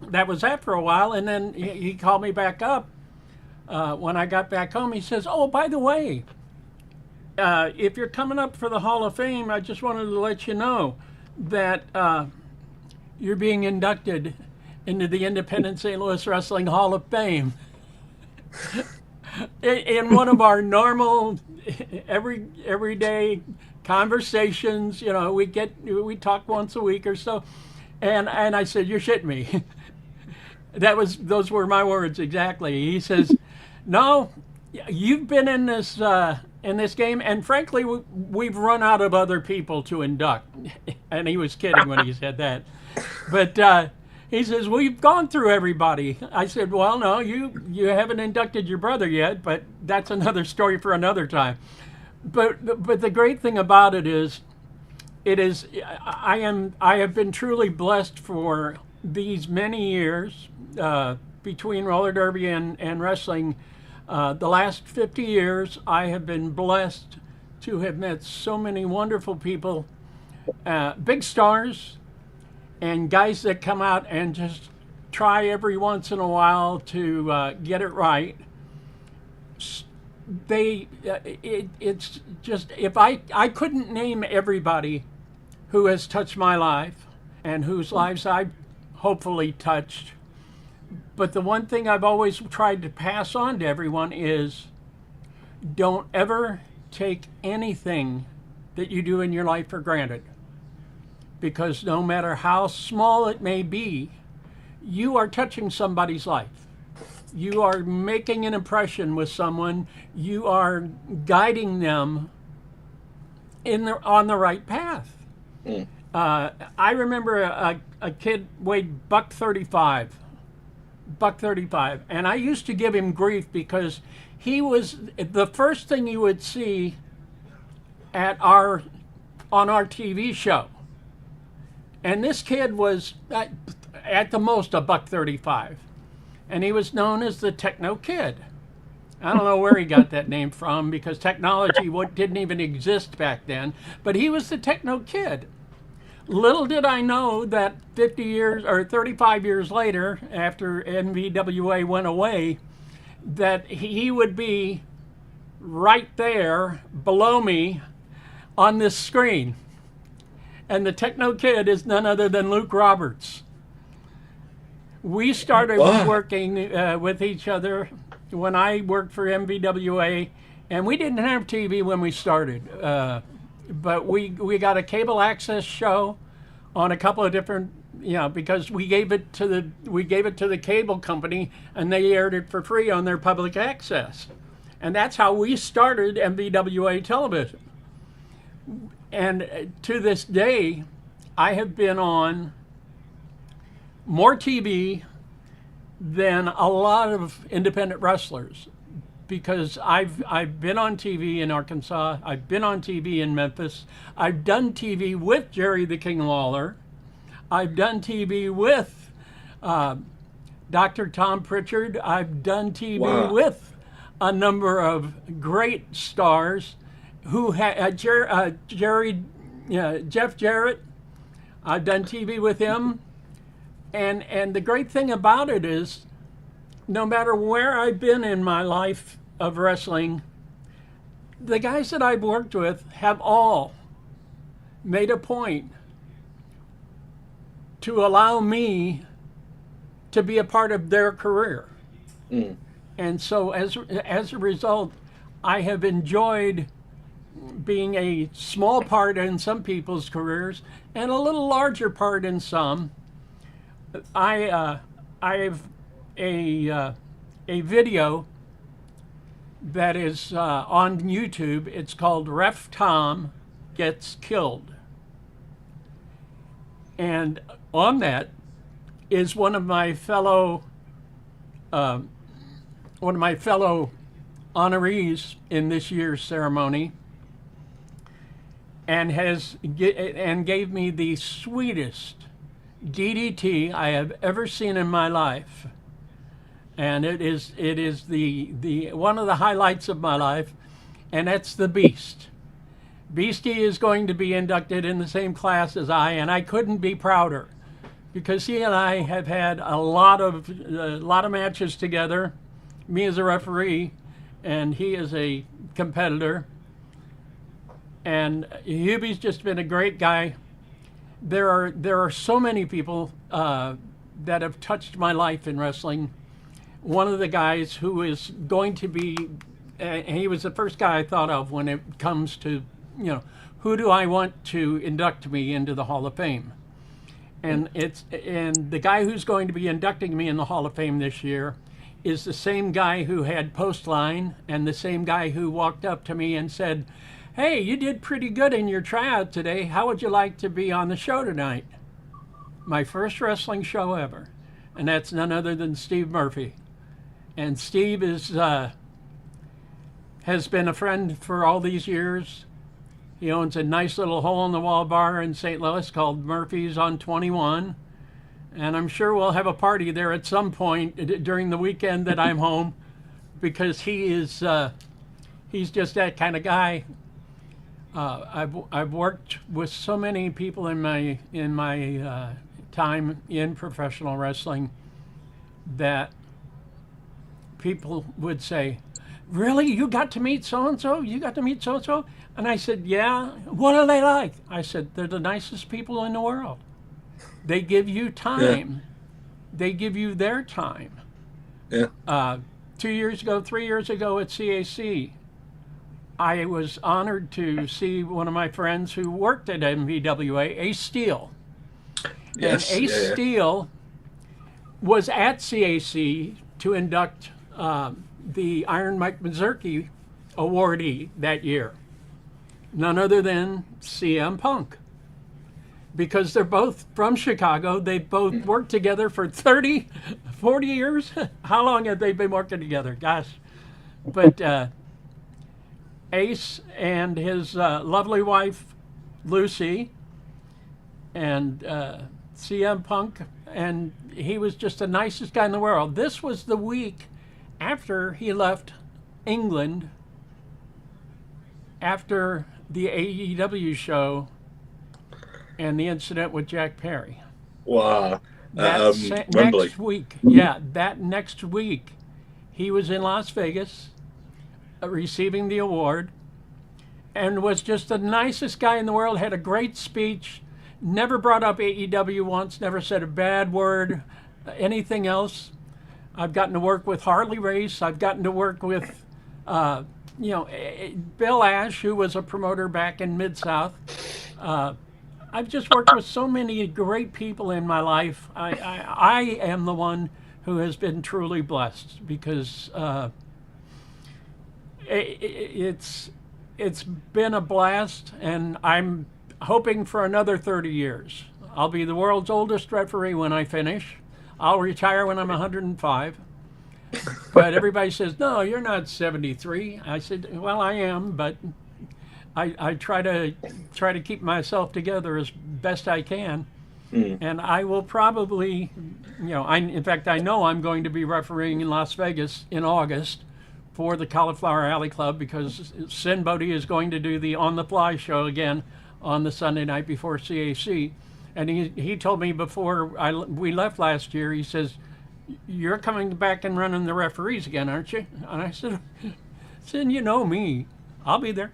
that was that for a while. And then he called me back up when I got back home. He says, oh, by the way, if you're coming up for the Hall of Fame, I just wanted to let you know that you're being inducted into the Independent St. Louis Wrestling Hall of Fame. In one of our normal, everyday conversations, we talk once a week or so, and I said, "You're shitting me." Those were my words exactly. He says, "No, you've been in this game, and frankly, we've run out of other people to induct." And he was kidding when he said that, but He says, "We've gone through everybody." I said, "Well, no, you haven't inducted your brother yet, but that's another story for another time." But the great thing about it is, I have been truly blessed for these many years between roller derby and wrestling. The last 50 years, I have been blessed to have met so many wonderful people, big stars, and guys that come out and just try every once in a while to get it right. It's just, if I couldn't name everybody who has touched my life and whose lives I've hopefully touched. But the one thing I've always tried to pass on to everyone is, don't ever take anything that you do in your life for granted. Because no matter how small it may be, you are touching somebody's life. You are making an impression with someone. You are guiding them on the right path. I remember a kid weighed buck 35, and I used to give him grief because he was the first thing you would see on our TV show. And this kid was at the most a buck 35, and he was known as the Techno Kid. I don't know where he got that name from, because technology didn't even exist back then, but he was the Techno Kid. Little did I know that 50 years or 35 years later, after MMWA went away, that he would be right there below me on this screen. And the Techno Kid is none other than Luke Roberts. We started working with each other when I worked for MMWA, and we didn't have TV when we started. But we got a cable access show on a couple of different, because we gave it to the cable company, and they aired it for free on their public access. And that's how we started MMWA television. And to this day, I have been on more TV than a lot of independent wrestlers, because I've been on TV in Arkansas, I've been on TV in Memphis, I've done TV with Jerry the King Lawler, I've done TV with Dr. Tom Pritchard, I've done TV with a number of great stars who had Jeff Jarrett. I've done TV with him, and the great thing about it is, no matter where I've been in my life of wrestling, the guys that I've worked with have all made a point to allow me to be a part of their career. And so as a result, I have enjoyed being a small part in some people's careers and a little larger part in some. I have a video that is on YouTube. It's called Ref Tom Gets Killed. And on that is one of my fellow honorees in this year's ceremony, and gave me the sweetest DDT I have ever seen in my life. And it is the one of the highlights of my life, and that's the Beast. Beastie is going to be inducted in the same class as I, and I couldn't be prouder, because he and I have had a lot of matches together, me as a referee and he is a competitor. And Hubie's just been a great guy. There are so many people that have touched my life in wrestling. One of the guys who is going to be, he was the first guy I thought of when it comes to, who do I want to induct me into the Hall of Fame? And the guy who's going to be inducting me in the Hall of Fame this year is the same guy who had Postline, and the same guy who walked up to me and said, "Hey, you did pretty good in your tryout today. How would you like to be on the show tonight?" my first wrestling show ever, and that's none other than Steve Murphy. And Steve has been a friend for all these years. He owns a nice little hole-in-the-wall bar in St. Louis called Murphy's on 21. And I'm sure we'll have a party there at some point during the weekend that I'm home, because he's just that kind of guy. I've worked with so many people in my time in professional wrestling that people would say, "Really? You got to meet so-and-so? You got to meet so-and-so?" And I said, "Yeah." "What are they like?" I said, "They're the nicest people in the world. They give you time. Yeah. They give you their time." Yeah. 3 years ago at CAC, I was honored to see one of my friends who worked at MMWA, Ace Steel. Yes. And Ace Steel was at CAC to induct the Iron Mike Mazurki awardee that year. None other than CM Punk. Because they're both from Chicago. They both worked together for 30, 40 years. How long have they been working together? Gosh. But Ace and his lovely wife, Lucy, and CM Punk, and he was just the nicest guy in the world. This was the week after he left England, after the AEW show and the incident with Jack Perry. Wow. Next week, that next week, he was in Las Vegas receiving the award, and was just the nicest guy in the world, had a great speech, never brought up AEW once, never said a bad word, anything else. I've gotten to work with Harley Race. I've gotten to work with, Bill Ash, who was a promoter back in Mid-South. I've just worked with so many great people in my life. I am the one who has been truly blessed, because it's been a blast, and I'm hoping for another 30 years. I'll be the world's oldest referee when I finish. I'll retire when I'm 105. But everybody says, "No, you're not 73." I said, "Well, I am, but I try to keep myself together as best I can." And I will probably, in fact, I know I'm going to be refereeing in Las Vegas in August for the Cauliflower Alley Club, because Sin Bodhi is going to do the On the Fly show again on the Sunday night before CAC. And he told me before we left last year, he says, "You're coming back and running the referees again, aren't you?" And I said, "Sin, you know me. I'll be there."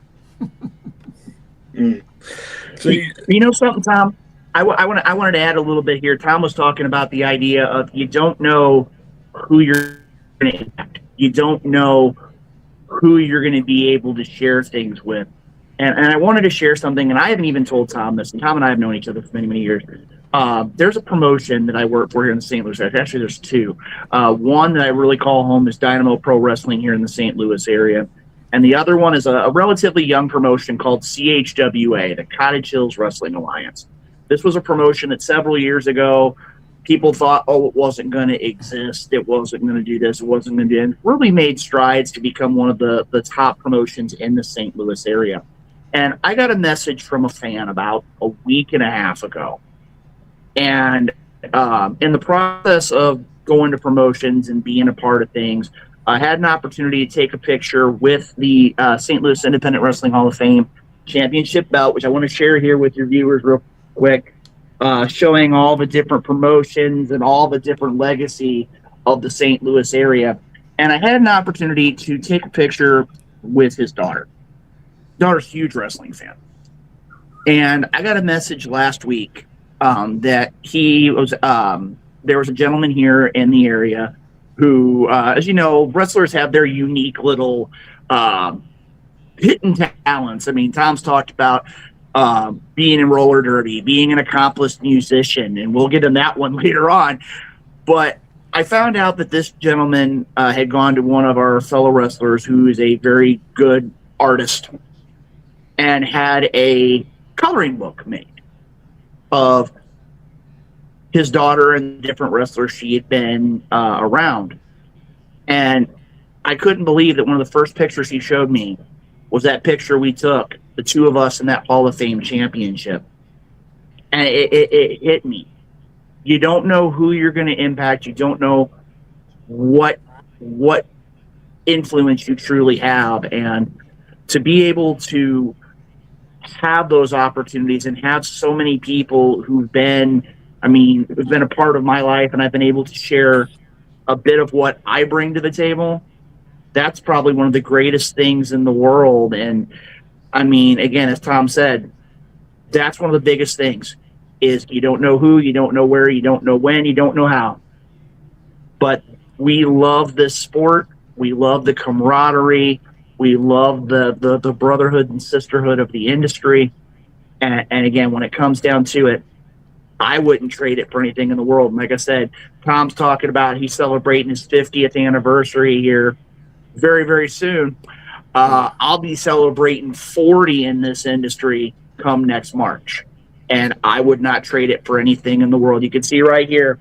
So you know something, Tom? I wanted to add a little bit here. Tom was talking about the idea of you don't know who you're going to impact. You don't know who you're going to be able to share things with. And I wanted to share something, and I haven't even told Tom this, and Tom and I have known each other for many, many years. There's a promotion that I work for here in the St. Louis area. Actually, there's two. One that I really call home is Dynamo Pro Wrestling here in the St. Louis area. And the other one is a relatively young promotion called CHWA, the Cottage Hills Wrestling Alliance. This was a promotion that several years ago, people thought, it wasn't going to exist. It wasn't going to do this. It wasn't going to do it. And really made strides to become one of the top promotions in the St. Louis area. And I got a message from a fan about a week and a half ago. And in the process of going to promotions and being a part of things, I had an opportunity to take a picture with the St. Louis Independent Wrestling Hall of Fame championship belt, which I want to share here with your viewers real quick, showing all the different promotions and all the different legacy of the St. Louis area. And I had an opportunity to take a picture with his daughter. Daughter's a huge wrestling fan. And I got a message last week that he was there was a gentleman here in the area who, as you know, wrestlers have their unique little hidden talents. I mean, Tom's talked about being in roller derby, being an accomplished musician, and we'll get in that one later on. But I found out that this gentleman had gone to one of our fellow wrestlers who is a very good artist and had a coloring book made of his daughter and different wrestlers she had been around. And I couldn't believe that one of the first pictures he showed me was that picture we took, the two of us in that Hall of Fame championship. And it hit me. You don't know who you're going to impact. You don't know what influence you truly have. And to be able to have those opportunities and have so many people who've been a part of my life, and I've been able to share a bit of what I bring to the table, that's probably one of the greatest things in the world. And I mean, again, as Tom said, that's one of the biggest things is you don't know who, you don't know where, you don't know when, you don't know how. But we love this sport. We love the camaraderie. We love the brotherhood and sisterhood of the industry. And again, when it comes down to it, I wouldn't trade it for anything in the world. And like I said, Tom's talking about he's celebrating his 50th anniversary here very, very soon. I'll be celebrating 40 in this industry come next March. And I would not trade it for anything in the world. You can see right here,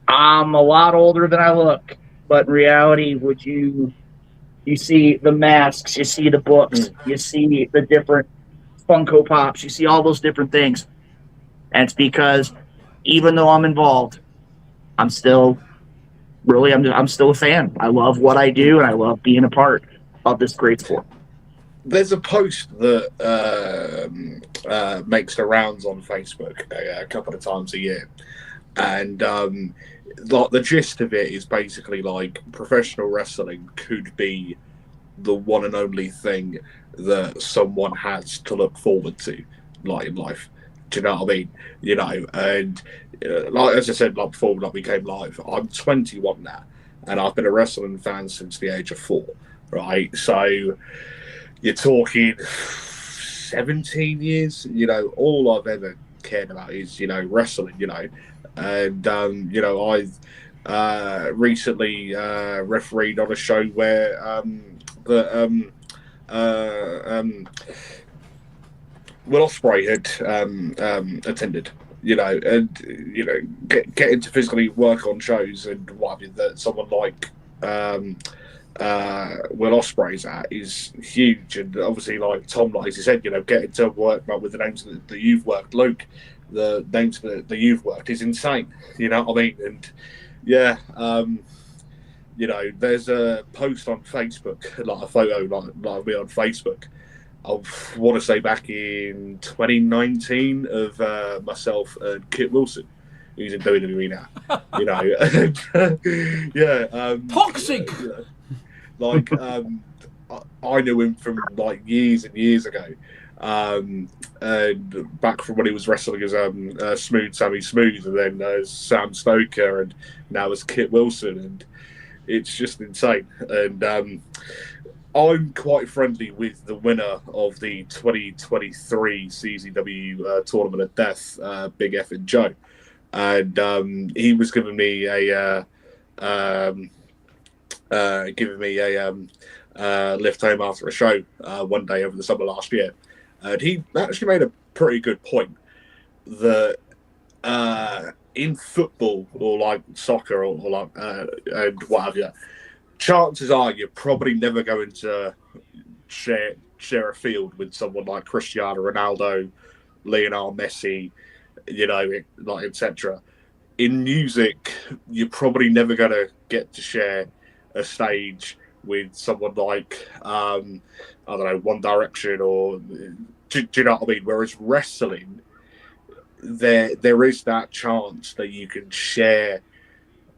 I'm a lot older than I look. But in reality, you see the masks, you see the books, you see the different Funko Pops, you see all those different things. And it's because even though I'm involved, I'm still a fan. I love what I do, and I love being a part of this great sport. There's a post that makes the rounds on Facebook a couple of times a year, and like the gist of it is basically like professional wrestling could be the one and only thing that someone has to look forward to, like in life. Do you know what I mean? You know, and like as I said, like before we came live, I'm 21 now, and I've been a wrestling fan since the age of 4. Right, so you're talking 17 years. You know, all I've ever cared about is wrestling. You know, and I've recently refereed on a show where Will Ospreay had attended, and getting to physically work on shows and what have you that someone like Will Ospreay's at is huge. And obviously, like Tom, like he said, getting to work with the names that you've worked, Luke, the names that you've worked is insane. You know what I mean? And yeah, there's a post on Facebook, like a photo, like me on Facebook. I want to say back in 2019 of myself and Kit Wilson, who's in WWE now. Toxic. I knew him from like years and years ago, and back from when he was wrestling as Smooth Sammy Smooth, and then as Sam Stoker, and now as Kit Wilson, and it's just insane. And I'm quite friendly with the winner of the 2023 CZW Tournament of Death, Big F and Joe, and he was giving me a lift home after a show one day over the summer last year, and he actually made a pretty good point that in football or like soccer or like and what have you, chances are you're probably never going to share a field with someone like Cristiano Ronaldo, Lionel Messi, like etc. In music, you're probably never going to get to share a stage with someone like I don't know, One Direction, or do you know what I mean? Whereas wrestling, there is that chance that you can share,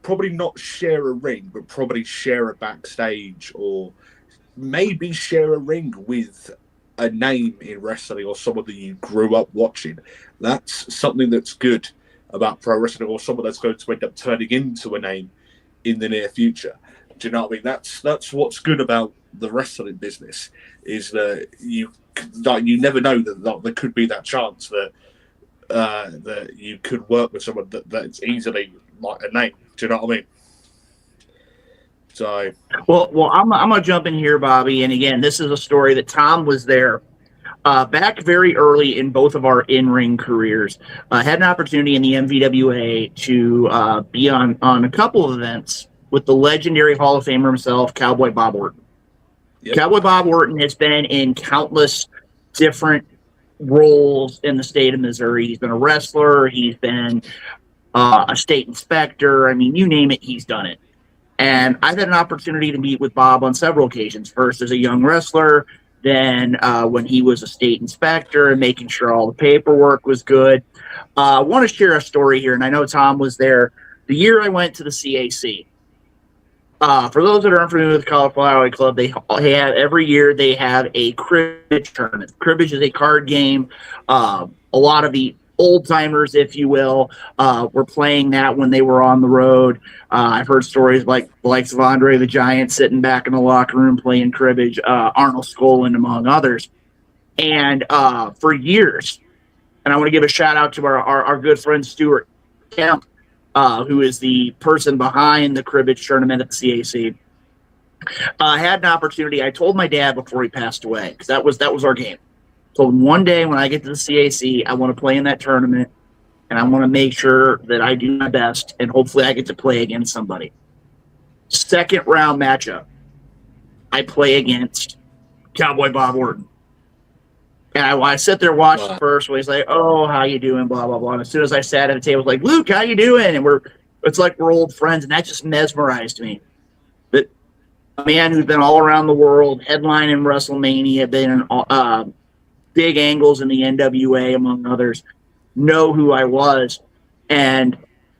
probably not share a ring, but probably share a backstage, or maybe share a ring with a name in wrestling or someone that you grew up watching. That's something that's good about pro wrestling, or someone that's going to end up turning into a name in the near future. Do you know what I mean? That's what's good about the wrestling business, is that you never know that there could be that chance that that you could work with someone that's easily like a name. Do you know what I mean? So well, I'm gonna jump in here, Bobby. And again, this is a story that Tom was there back very early in both of our in-ring careers, had an opportunity in the MVWA to be on a couple of events with the legendary Hall of Famer himself, Cowboy Bob Orton. Yep. Cowboy Bob Orton has been in countless different roles in the state of Missouri. He's been a wrestler. He's been a state inspector. I mean, you name it, he's done it. And I've had an opportunity to meet with Bob on several occasions. First as a young wrestler, then when he was a state inspector and making sure all the paperwork was good. I want to share a story here, and I know Tom was there. The year I went to the CAC, for those that are unfamiliar with the Cauliflower Club, they have every year they have a cribbage tournament. Cribbage is a card game. A lot of the old timers, if you will, were playing that when they were on the road. I've heard stories like the likes of Andre the Giant sitting back in the locker room playing cribbage, Arnold Skolin, among others. And for years, and I want to give a shout out to our good friend Stuart Kemp, who is the person behind the cribbage tournament at the CAC. I had an opportunity. I told my dad before he passed away, because that was our game. So one day when I get to the CAC, I want to play in that tournament, and I want to make sure that I do my best, and hopefully I get to play against somebody. Second round matchup, I play against Cowboy Bob Orton. And I sit there watching first when he's like, "Oh, how you doing?" Blah blah blah. And as soon as I sat at the table, I was like, "Luke, how you doing?" And it's like we're old friends, and that just mesmerized me. That a man who's been all around the world, headlining WrestleMania, been in big angles in the NWA, among others, know who I was. And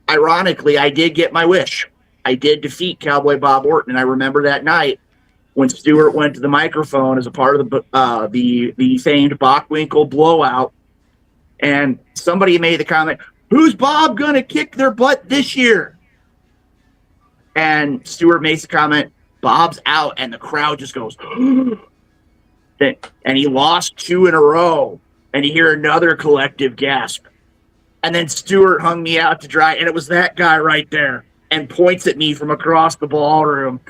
ironically, I did get my wish. I did defeat Cowboy Bob Orton, and I remember that night when Stewart went to the microphone as a part of the famed Bockwinkel blowout, and somebody made the comment, "Who's Bob going to kick their butt this year?" And Stewart makes the comment, "Bob's out," and the crowd just goes, and he lost 2 in a row, and you hear another collective gasp. And then Stewart hung me out to dry, and it was that guy right there, and points at me from across the ballroom.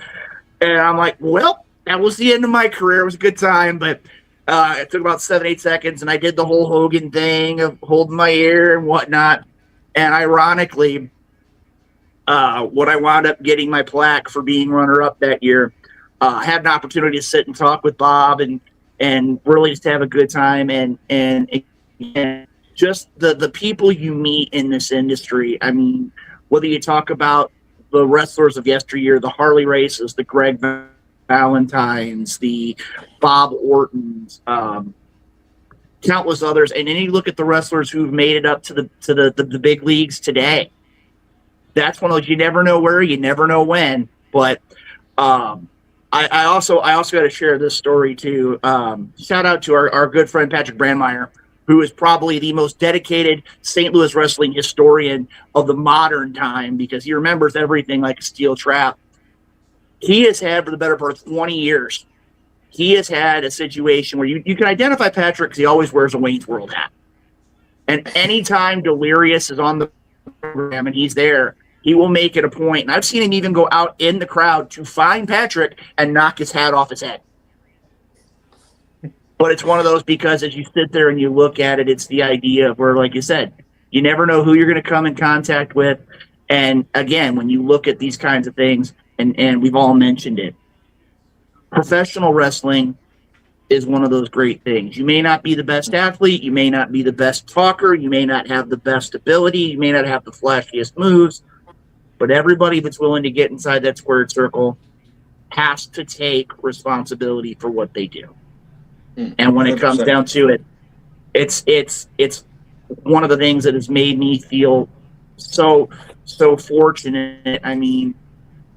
And I'm like, well, that was the end of my career. It was a good time, but it took about 7-8 seconds, and I did the whole Hogan thing of holding my ear and whatnot. And ironically, when I wound up getting my plaque for being runner-up that year, had an opportunity to sit and talk with Bob and really just have a good time, and just the people you meet in this industry. I mean, whether you talk about the wrestlers of yesteryear, the Harley Races, the Greg Valentines, the Bob Ortons, countless others, and then you look at the wrestlers who've made it up to the big leagues today. That's one of those, you never know where, you never know when, but I also got to share this story too. Shout out to our good friend Patrick Brandmeier, who is probably the most dedicated St. Louis wrestling historian of the modern time, because he remembers everything like a steel trap. He has had, for the better part of 20 years, he has had a situation where you can identify Patrick because he always wears a Wayne's World hat. And anytime Delirious is on the program and he's there, he will make it a point, and I've seen him even go out in the crowd to find Patrick and knock his hat off his head. But it's one of those, because as you sit there and you look at it, it's the idea of where, like you said, you never know who you're going to come in contact with. And again, when you look at these kinds of things, and we've all mentioned it, professional wrestling is one of those great things. You may not be the best athlete, you may not be the best talker, you may not have the best ability, you may not have the flashiest moves, but everybody that's willing to get inside that squared circle has to take responsibility for what they do. And when 100%. It comes down to it, it's one of the things that has made me feel so fortunate. I mean,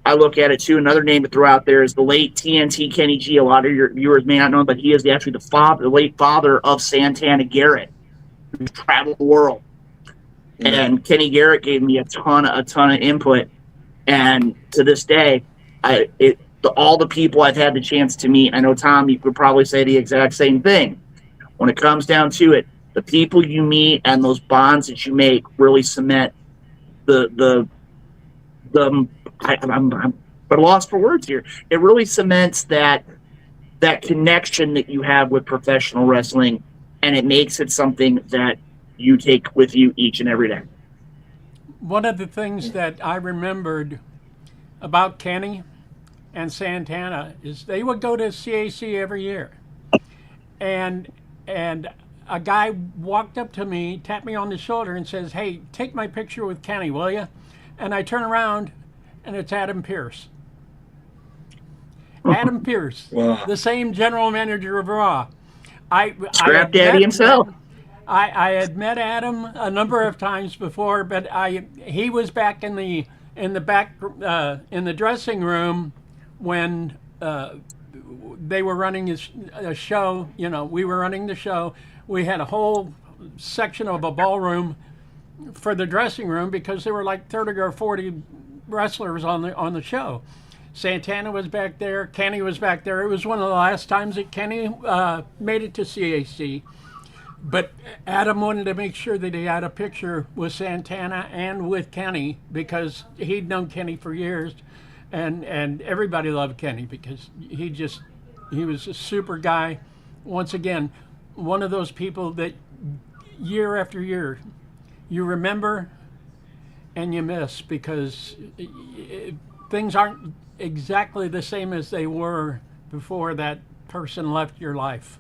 I look at it too. Another name to throw out there is the late TNT Kenny G. A lot of your viewers may not know him, but he is actually the late father of Santana Garrett, who traveled the world. And Kenny Garrett gave me a ton of input, and to this day, all the people I've had the chance to meet, I know Tom, you could probably say the exact same thing. When it comes down to it, the people you meet and those bonds that you make really cement I'm lost for words here. It really cements that that connection that you have with professional wrestling, and it makes it something that you take with you each and every day. One of the things that I remembered about Kenny and Santana is they would go to CAC every year. And a guy walked up to me, tapped me on the shoulder and says, "Hey, take my picture with Kenny, will you?" And I turn around and it's Adam Pearce. Adam Pearce, Wow. the same general manager of Raw. Scrap Daddy himself. I had met Adam a number of times before, but he was back in the dressing room when they were running a show. You know, we were running the show. We had a whole section of a ballroom for the dressing room because there were like 30 or 40 wrestlers on the show. Santana was back there. Kenny was back there. It was one of the last times that Kenny made it to CAC. But Adam wanted to make sure that he had a picture with Santana and with Kenny because he'd known Kenny for years. And everybody loved Kenny because he was a super guy. Once again, one of those people that year after year you remember and you miss because things aren't exactly the same as they were before that person left your life.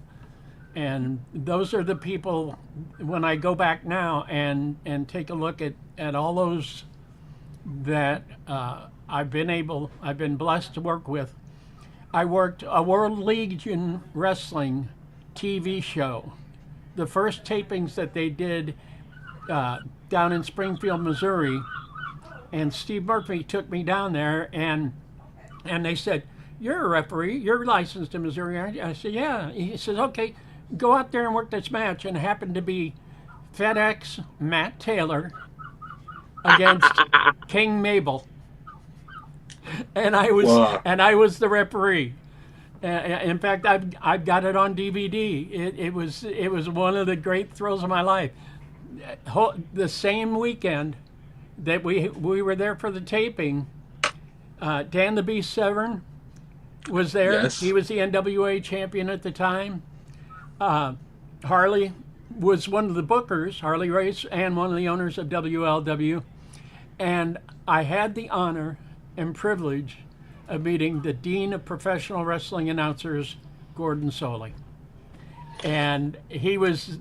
And those are the people, when I go back now and take a look at all those that I've been blessed to work with. I worked a World Legion Wrestling TV show. The first tapings that they did down in Springfield, Missouri, and Steve Murphy took me down there and they said, "You're a referee, you're licensed in Missouri, aren't you?" I said, "Yeah." He says, "Okay, go out there and work this match." And it happened to be FedEx Matt Taylor against King Mabel. And I was the referee. In fact, I've got it on DVD. It was one of the great thrills of my life. The same weekend that we were there for the taping, Dan the Beast Severn was there. Yes. He was the NWA champion at the time. Harley was one of the bookers, Harley Race, and one of the owners of WLW. And I had the honor and privilege of meeting the Dean of Professional Wrestling Announcers, Gordon Soley. And he was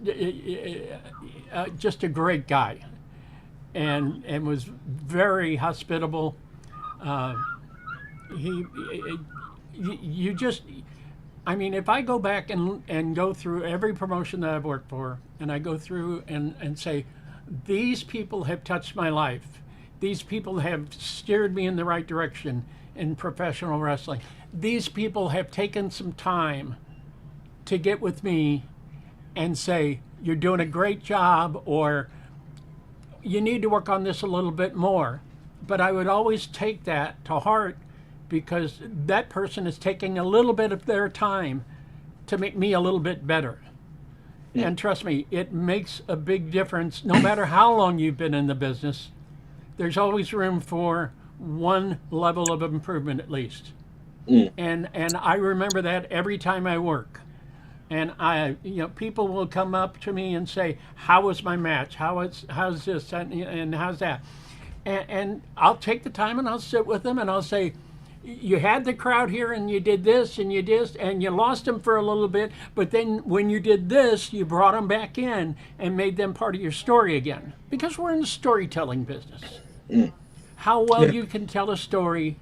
just a great guy and was very hospitable. If I go back and go through every promotion that I've worked for, and I go through and say, these people have touched my life. These people have steered me in the right direction in professional wrestling. These people have taken some time to get with me and say, "You're doing a great job," or "You need to work on this a little bit more." But I would always take that to heart because that person is taking a little bit of their time to make me a little bit better. Yeah. And trust me, it makes a big difference. No matter how long you've been in the business, there's always room for one level of improvement at least. And I remember that every time I work. And people will come up to me and say, "How was my match? How's this and how's that?" And I'll take the time and I'll sit with them and I'll say, "You had the crowd here and you did this and you did, and you lost them for a little bit, but then when you did this, you brought them back in and made them part of your story again." Because we're in the storytelling business. How well you can tell a story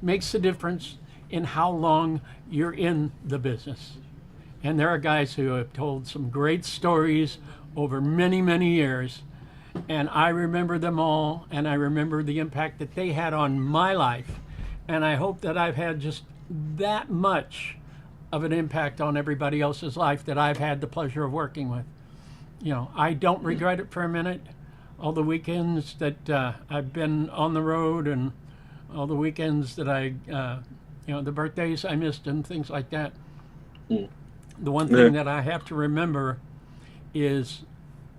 makes the difference in how long you're in the business. And there are guys who have told some great stories over many, many years. And I remember them all, and I remember the impact that they had on my life. And I hope that I've had just that much of an impact on everybody else's life that I've had the pleasure of working with. I don't regret it for a minute. All the weekends that I've been on the road and all the weekends that the birthdays I missed and things like that. The one thing that I have to remember is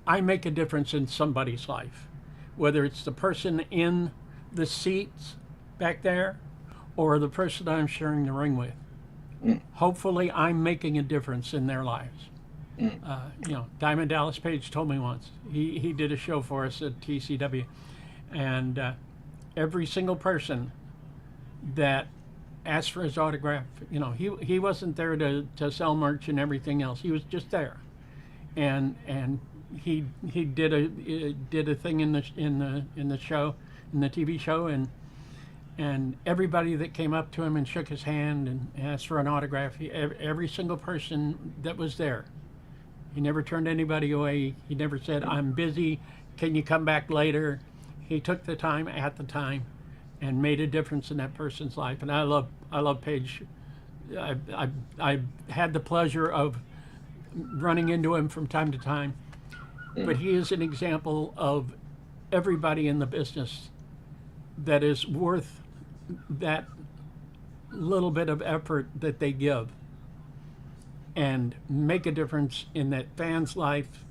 I make a difference in somebody's life, whether it's the person in the seats back there or the person I'm sharing the ring with. hopefully I'm making a difference in their lives. Diamond Dallas Page told me once, he did a show for us at TCW, and every single person that asked for his autograph, he wasn't there to sell merch and everything else. He was just there, and he did a thing in the show, in the TV show, and everybody that came up to him and shook his hand and asked for an autograph, every single person that was there, he never turned anybody away. He never said, "I'm busy, can you come back later?" He took the time at the time and made a difference in that person's life. And I love Paige. I had the pleasure of running into him from time to time, but he is an example of everybody in the business that is worth that little bit of effort that they give and make a difference in that fan's life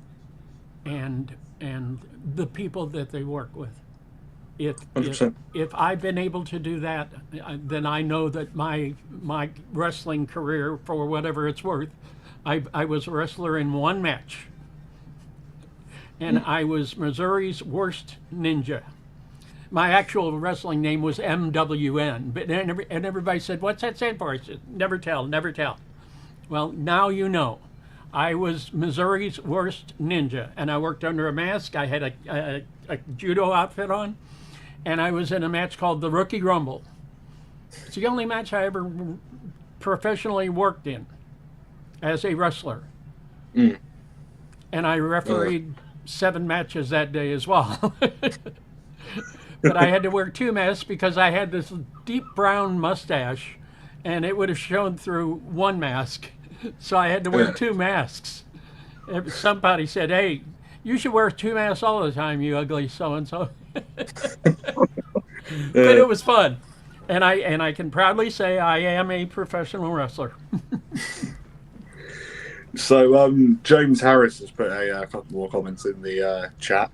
and the people that they work with. If I've been able to do that, then I know that my wrestling career, for whatever it's worth, I was a wrestler in one match, and I was Missouri's worst ninja. My actual wrestling name was MWN, but and everybody said, "What's that stand for?" I said, "Never tell, never tell." Well, now you know. I was Missouri's worst ninja, and I worked under a mask. I had a judo outfit on, and I was in a match called the Rookie Rumble. It's the only match I ever professionally worked in as a wrestler. And I refereed 7 matches that day as well. But I had to wear 2 masks because I had this deep brown mustache, and it would have shown through one mask. So I had to wear 2 masks. Somebody said, "Hey, you should wear 2 masks all the time, you ugly so-and-so." But it was fun. And I can proudly say I am a professional wrestler. So James Harris has put a couple more comments in the chat.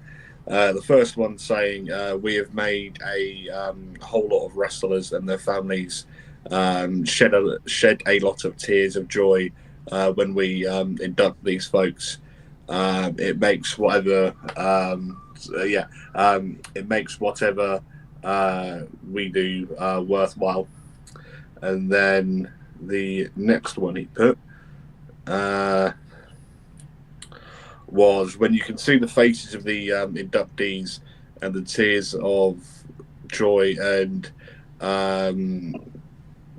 The first one saying, "We have made a whole lot of wrestlers and their families shed a lot of tears of joy when we induct these folks. It makes whatever it makes whatever we do worthwhile." And then the next one he put was, "When you can see the faces of the inductees and the tears of joy, and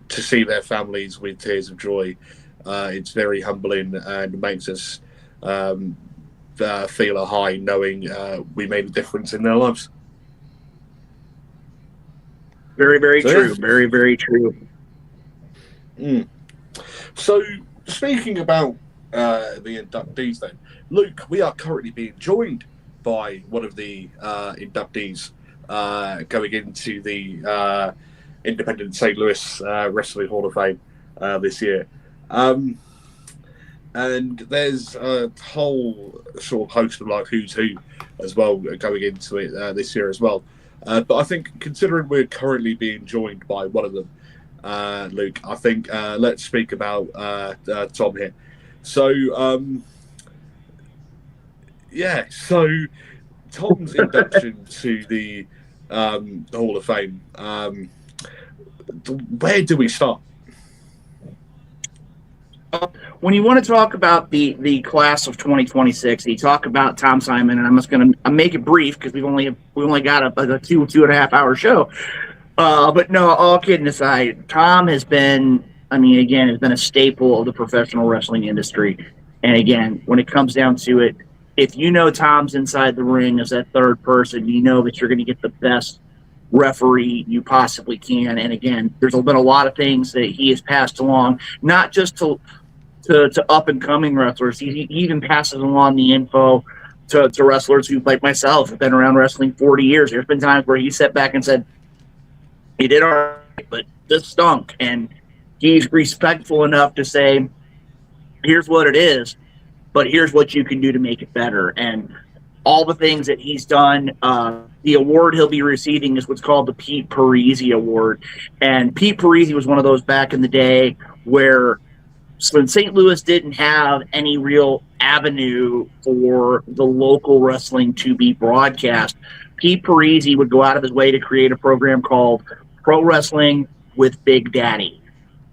to see their families with tears of joy, it's very humbling and makes us feel a high knowing we made a difference in their lives." Very, very true. Very, very true. So, speaking about the inductees then, Luke, we are currently being joined by one of the inductees going into the Independent St. Louis Wrestling Hall of Fame this year. And there's a whole sort of host of like who's who as well going into it this year as well. But I think considering we're currently being joined by one of them, Luke, I think let's speak about Tom here. So, so Tom's induction to the Hall of Fame, where do we start? When you want to talk about the class of 2026, you talk about Tom Simon, and I'm just going to make it brief because we only got a 2.5 hour show. But no, all kidding aside, Tom has been, has been a staple of the professional wrestling industry. And again, when it comes down to it, if you know Tom's inside the ring as that third person, you know that you're going to get the best referee you possibly can. And again, there's been a lot of things that he has passed along, not just to up and coming wrestlers. He even passes along the info to wrestlers who, like myself, have been around wrestling 40 years. There's been times where he sat back and said, "He did all right, but this stunk." And he's respectful enough to say, "Here's what it is, but here's what you can do to make it better." And all the things that he's done, the award he'll be receiving is what's called the Pete Parisi Award. And Pete Parisi was one of those back in the day where when St. Louis didn't have any real avenue for the local wrestling to be broadcast, Pete Parisi would go out of his way to create a program called Pro Wrestling with Big Daddy.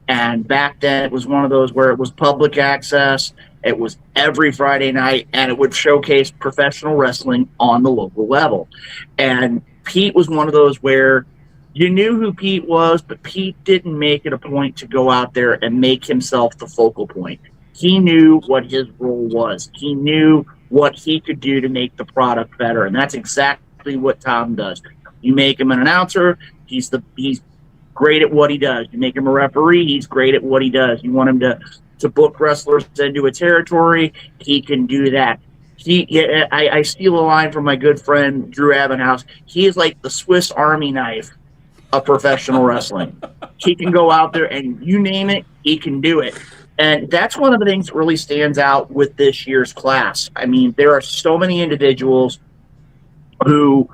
And back then, it was one of those where it was public access. It was every Friday night, and it would showcase professional wrestling on the local level. And Pete was one of those where you knew who Pete was, but Pete didn't make it a point to go out there and make himself the focal point. He knew what his role was. He knew what he could do to make the product better, and that's exactly what Tom does. You make him an announcer, he's great at what he does. You make him a referee, he's great at what he does. You want him to book wrestlers into a territory, he can do that. I steal a line from my good friend Drew Abenhouse. He is like the Swiss Army knife of professional wrestling. He can go out there and you name it, he can do it. And that's one of the things that really stands out with this year's class. I mean, there are so many individuals who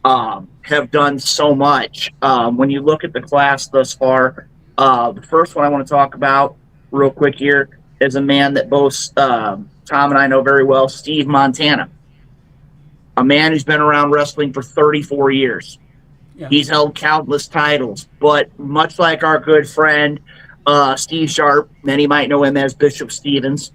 have done so much. When you look at the class thus far, the first one I want to talk about real quick here is a man that both Tom and I know very well, Steve Montana. A man who's been around wrestling for 34 years. Yeah. He's held countless titles, but much like our good friend Steve Sharp, many might know him as Bishop Stevens,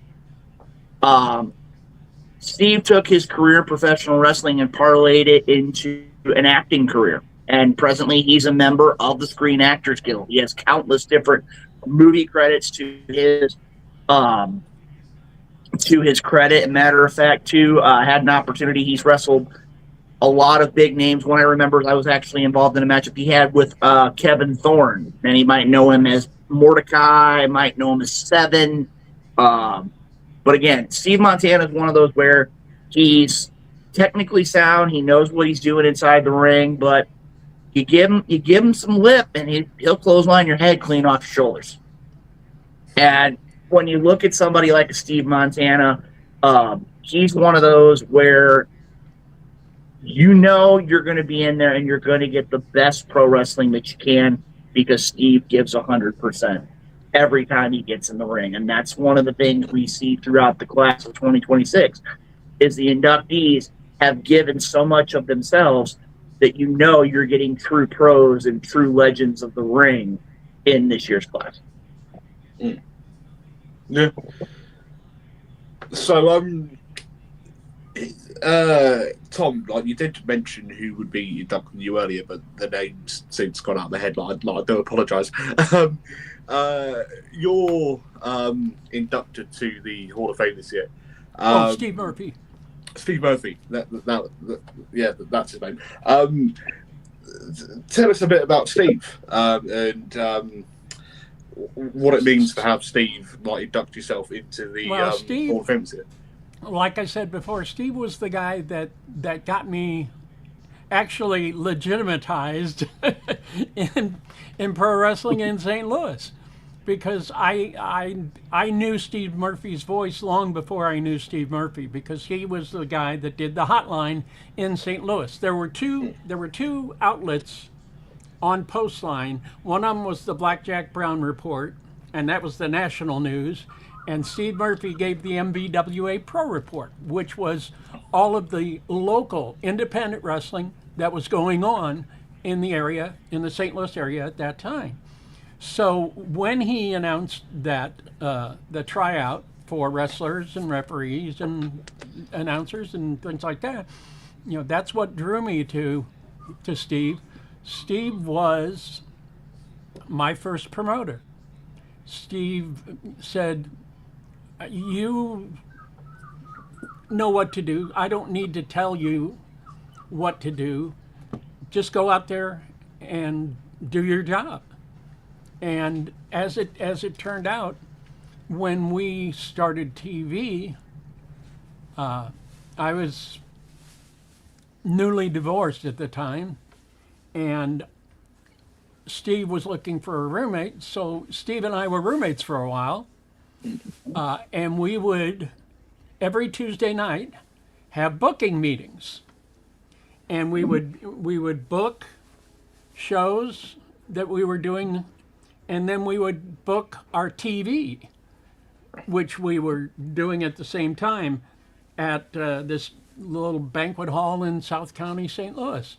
Steve took his career in professional wrestling and parlayed it into an acting career. And presently he's a member of the Screen Actors Guild. He has countless different movie credits to his credit. And matter of fact, too, had an opportunity. He's wrestled a lot of big names. One I remember, I was actually involved in a matchup he had with Kevin Thorne. And you might know him as Mordecai, might know him as Seven. But again, Steve Montana is one of those where he's technically sound. He knows what he's doing inside the ring, but you give him some lip, and he'll clothesline your head clean off your shoulders. And when you look at somebody like a Steve Montana, he's one of those where you know you're going to be in there and you're going to get the best pro wrestling that you can because Steve gives 100% every time he gets in the ring. And that's one of the things we see throughout the class of 2026 is the inductees have given so much of themselves that you know you're getting true pros and true legends of the ring in this year's class. Mm. Yeah. So, Tom, like you did mention who would be inducting you earlier, but the name's since gone out of my head. I do apologise. You're inducted to the Hall of Fame this year. Steve Murphy. Steve Murphy. Yeah, that's his name. Tell us a bit about Steve and what it means to have Steve induct yourself into the Steve, Hall of Fame this year. Like I said before, Steve was the guy that got me actually legitimatized in pro wrestling in St. Louis, because I knew Steve Murphy's voice long before I knew Steve Murphy, because he was the guy that did the hotline in St. Louis. There were two outlets on Postline. One of them was the Blackjack Brown Report, and that was the national news. And Steve Murphy gave the MMWA Pro Report, which was all of the local independent wrestling that was going on in the area, in the St. Louis area at that time. So when he announced that the tryout for wrestlers and referees and announcers and things like that, that's what drew me to Steve. Steve was my first promoter. Steve said, "You know what to do. I don't need to tell you what to do. Just go out there and do your job." And as it turned out, when we started TV, I was newly divorced at the time, and Steve was looking for a roommate. So Steve and I were roommates for a while. And we would, every Tuesday night, have booking meetings. And we would book shows that we were doing and then we would book our TV, which we were doing at the same time at this little banquet hall in South County, St. Louis.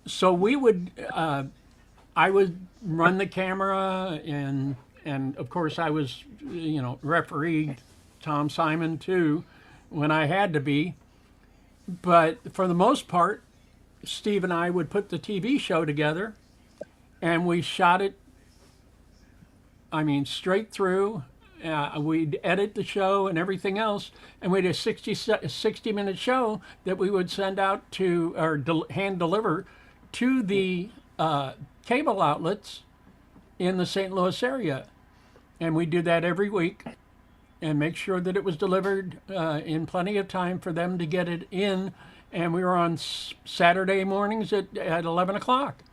So we would, I would run the camera, and of course I was, referee Tom Simon too, when I had to be. But for the most part, Steve and I would put the TV show together, and we shot it, straight through. We'd edit the show and everything else, and we had a 60-minute show that we would send out to, or hand deliver to the cable outlets in the St. Louis area. And we do that every week and make sure that it was delivered in plenty of time for them to get it in. And we were on Saturday mornings at 11 o'clock.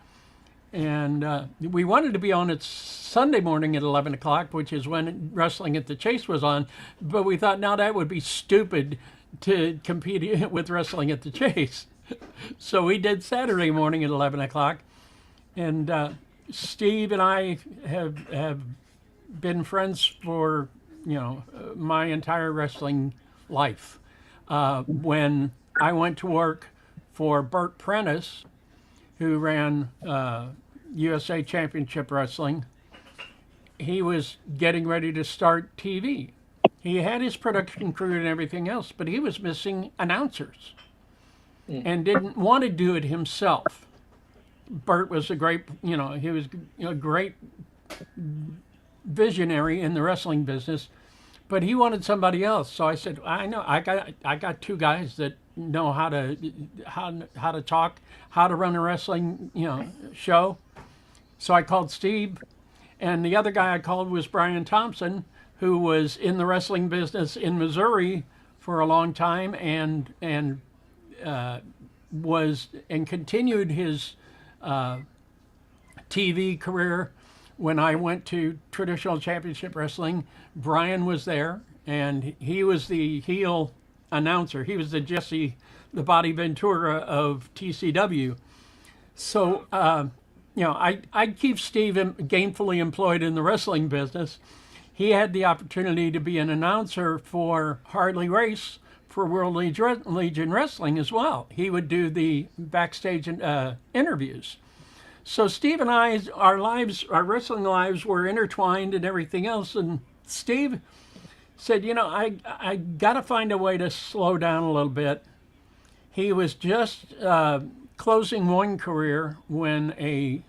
And we wanted to be on it Sunday morning at 11 o'clock, which is when Wrestling at the Chase was on. But we thought, now that would be stupid to compete with Wrestling at the Chase. So we did Saturday morning at 11 o'clock. And Steve and I have been friends for, my entire wrestling life. When I went to work for Burt Prentice, who ran USA Championship Wrestling, he was getting ready to start TV. He had his production crew and everything else, but he was missing announcers and didn't want to do it himself. Burt was a great, he was a great visionary in the wrestling business, but he wanted somebody else. So I said, I know, I got two guys that know how to talk, how to run a wrestling, show. So I called Steve, and the other guy I called was Brian Thompson, who was in the wrestling business in Missouri for a long time, and continued his TV career. When I went to Traditional Championship Wrestling, Brian was there, and he was the heel announcer. He was the Jesse the Body Ventura of TCW. So, I'd keep Steve gainfully employed in the wrestling business. He had the opportunity to be an announcer for Harley Race for World Legion Wrestling as well. He would do the backstage interviews. So Steve and I, our wrestling lives were intertwined and everything else. And Steve said, I got to find a way to slow down a little bit. He was just closing one career when a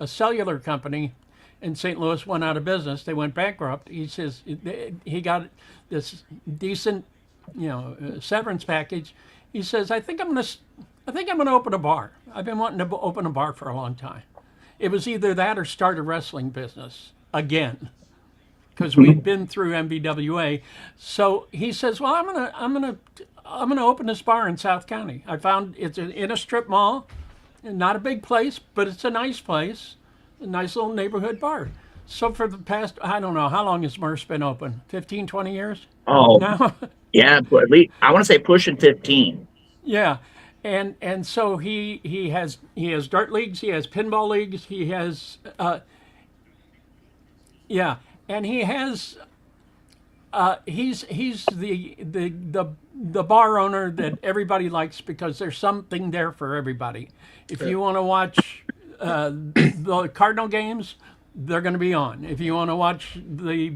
cellular company in St. Louis went out of business. They went bankrupt. He says he got this decent, severance package. He says, I think I'm going to open a bar. I've been wanting to open a bar for a long time. It was either that or start a wrestling business again, because we'd been through MMWA. So he says, well, I'm gonna open this bar in South County. I found it's in a strip mall, not a big place, but it's a nice place, a nice little neighborhood bar. So for the past, I don't know, how long has Merce been open? 15, 20 years? Oh, now? Yeah, but at least, I want to say pushing 15. Yeah. And so he has dart leagues, he has pinball leagues, he has and he has he's the bar owner that everybody likes, because there's something there for everybody. If you want to watch the Cardinal games, they're going to be on. If you want to watch the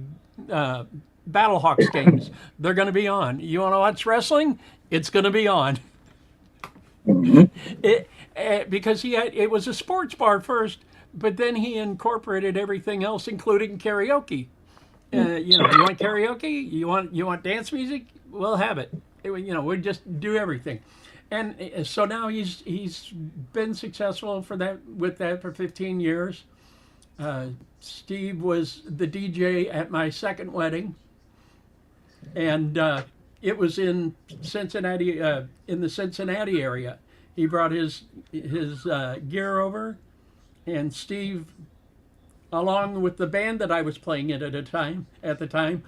Battlehawks games, they're going to be on. You want to watch wrestling, it's going to be on. Because it was a sports bar first, but then he incorporated everything else, including karaoke. You want karaoke? You want dance music? We'll have it. We just do everything. And so now he's been successful with that for 15 years. Steve was the DJ at my second wedding, and it was in Cincinnati, in the Cincinnati area. He brought his gear over, and Steve, along with the band that I was playing in at the time,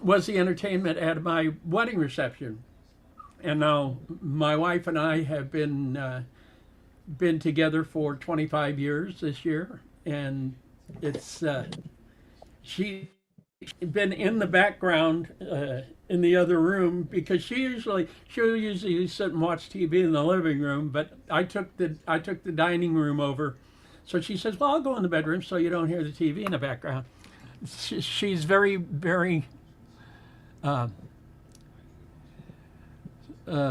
was the entertainment at my wedding reception. And now my wife and I have been together for 25 years this year, and it's she's been in the background in the other room because she'll usually sit and watch TV in the living room, but I took the dining room over, so she says, "Well, I'll go in the bedroom so you don't hear the TV in the background." She's very, very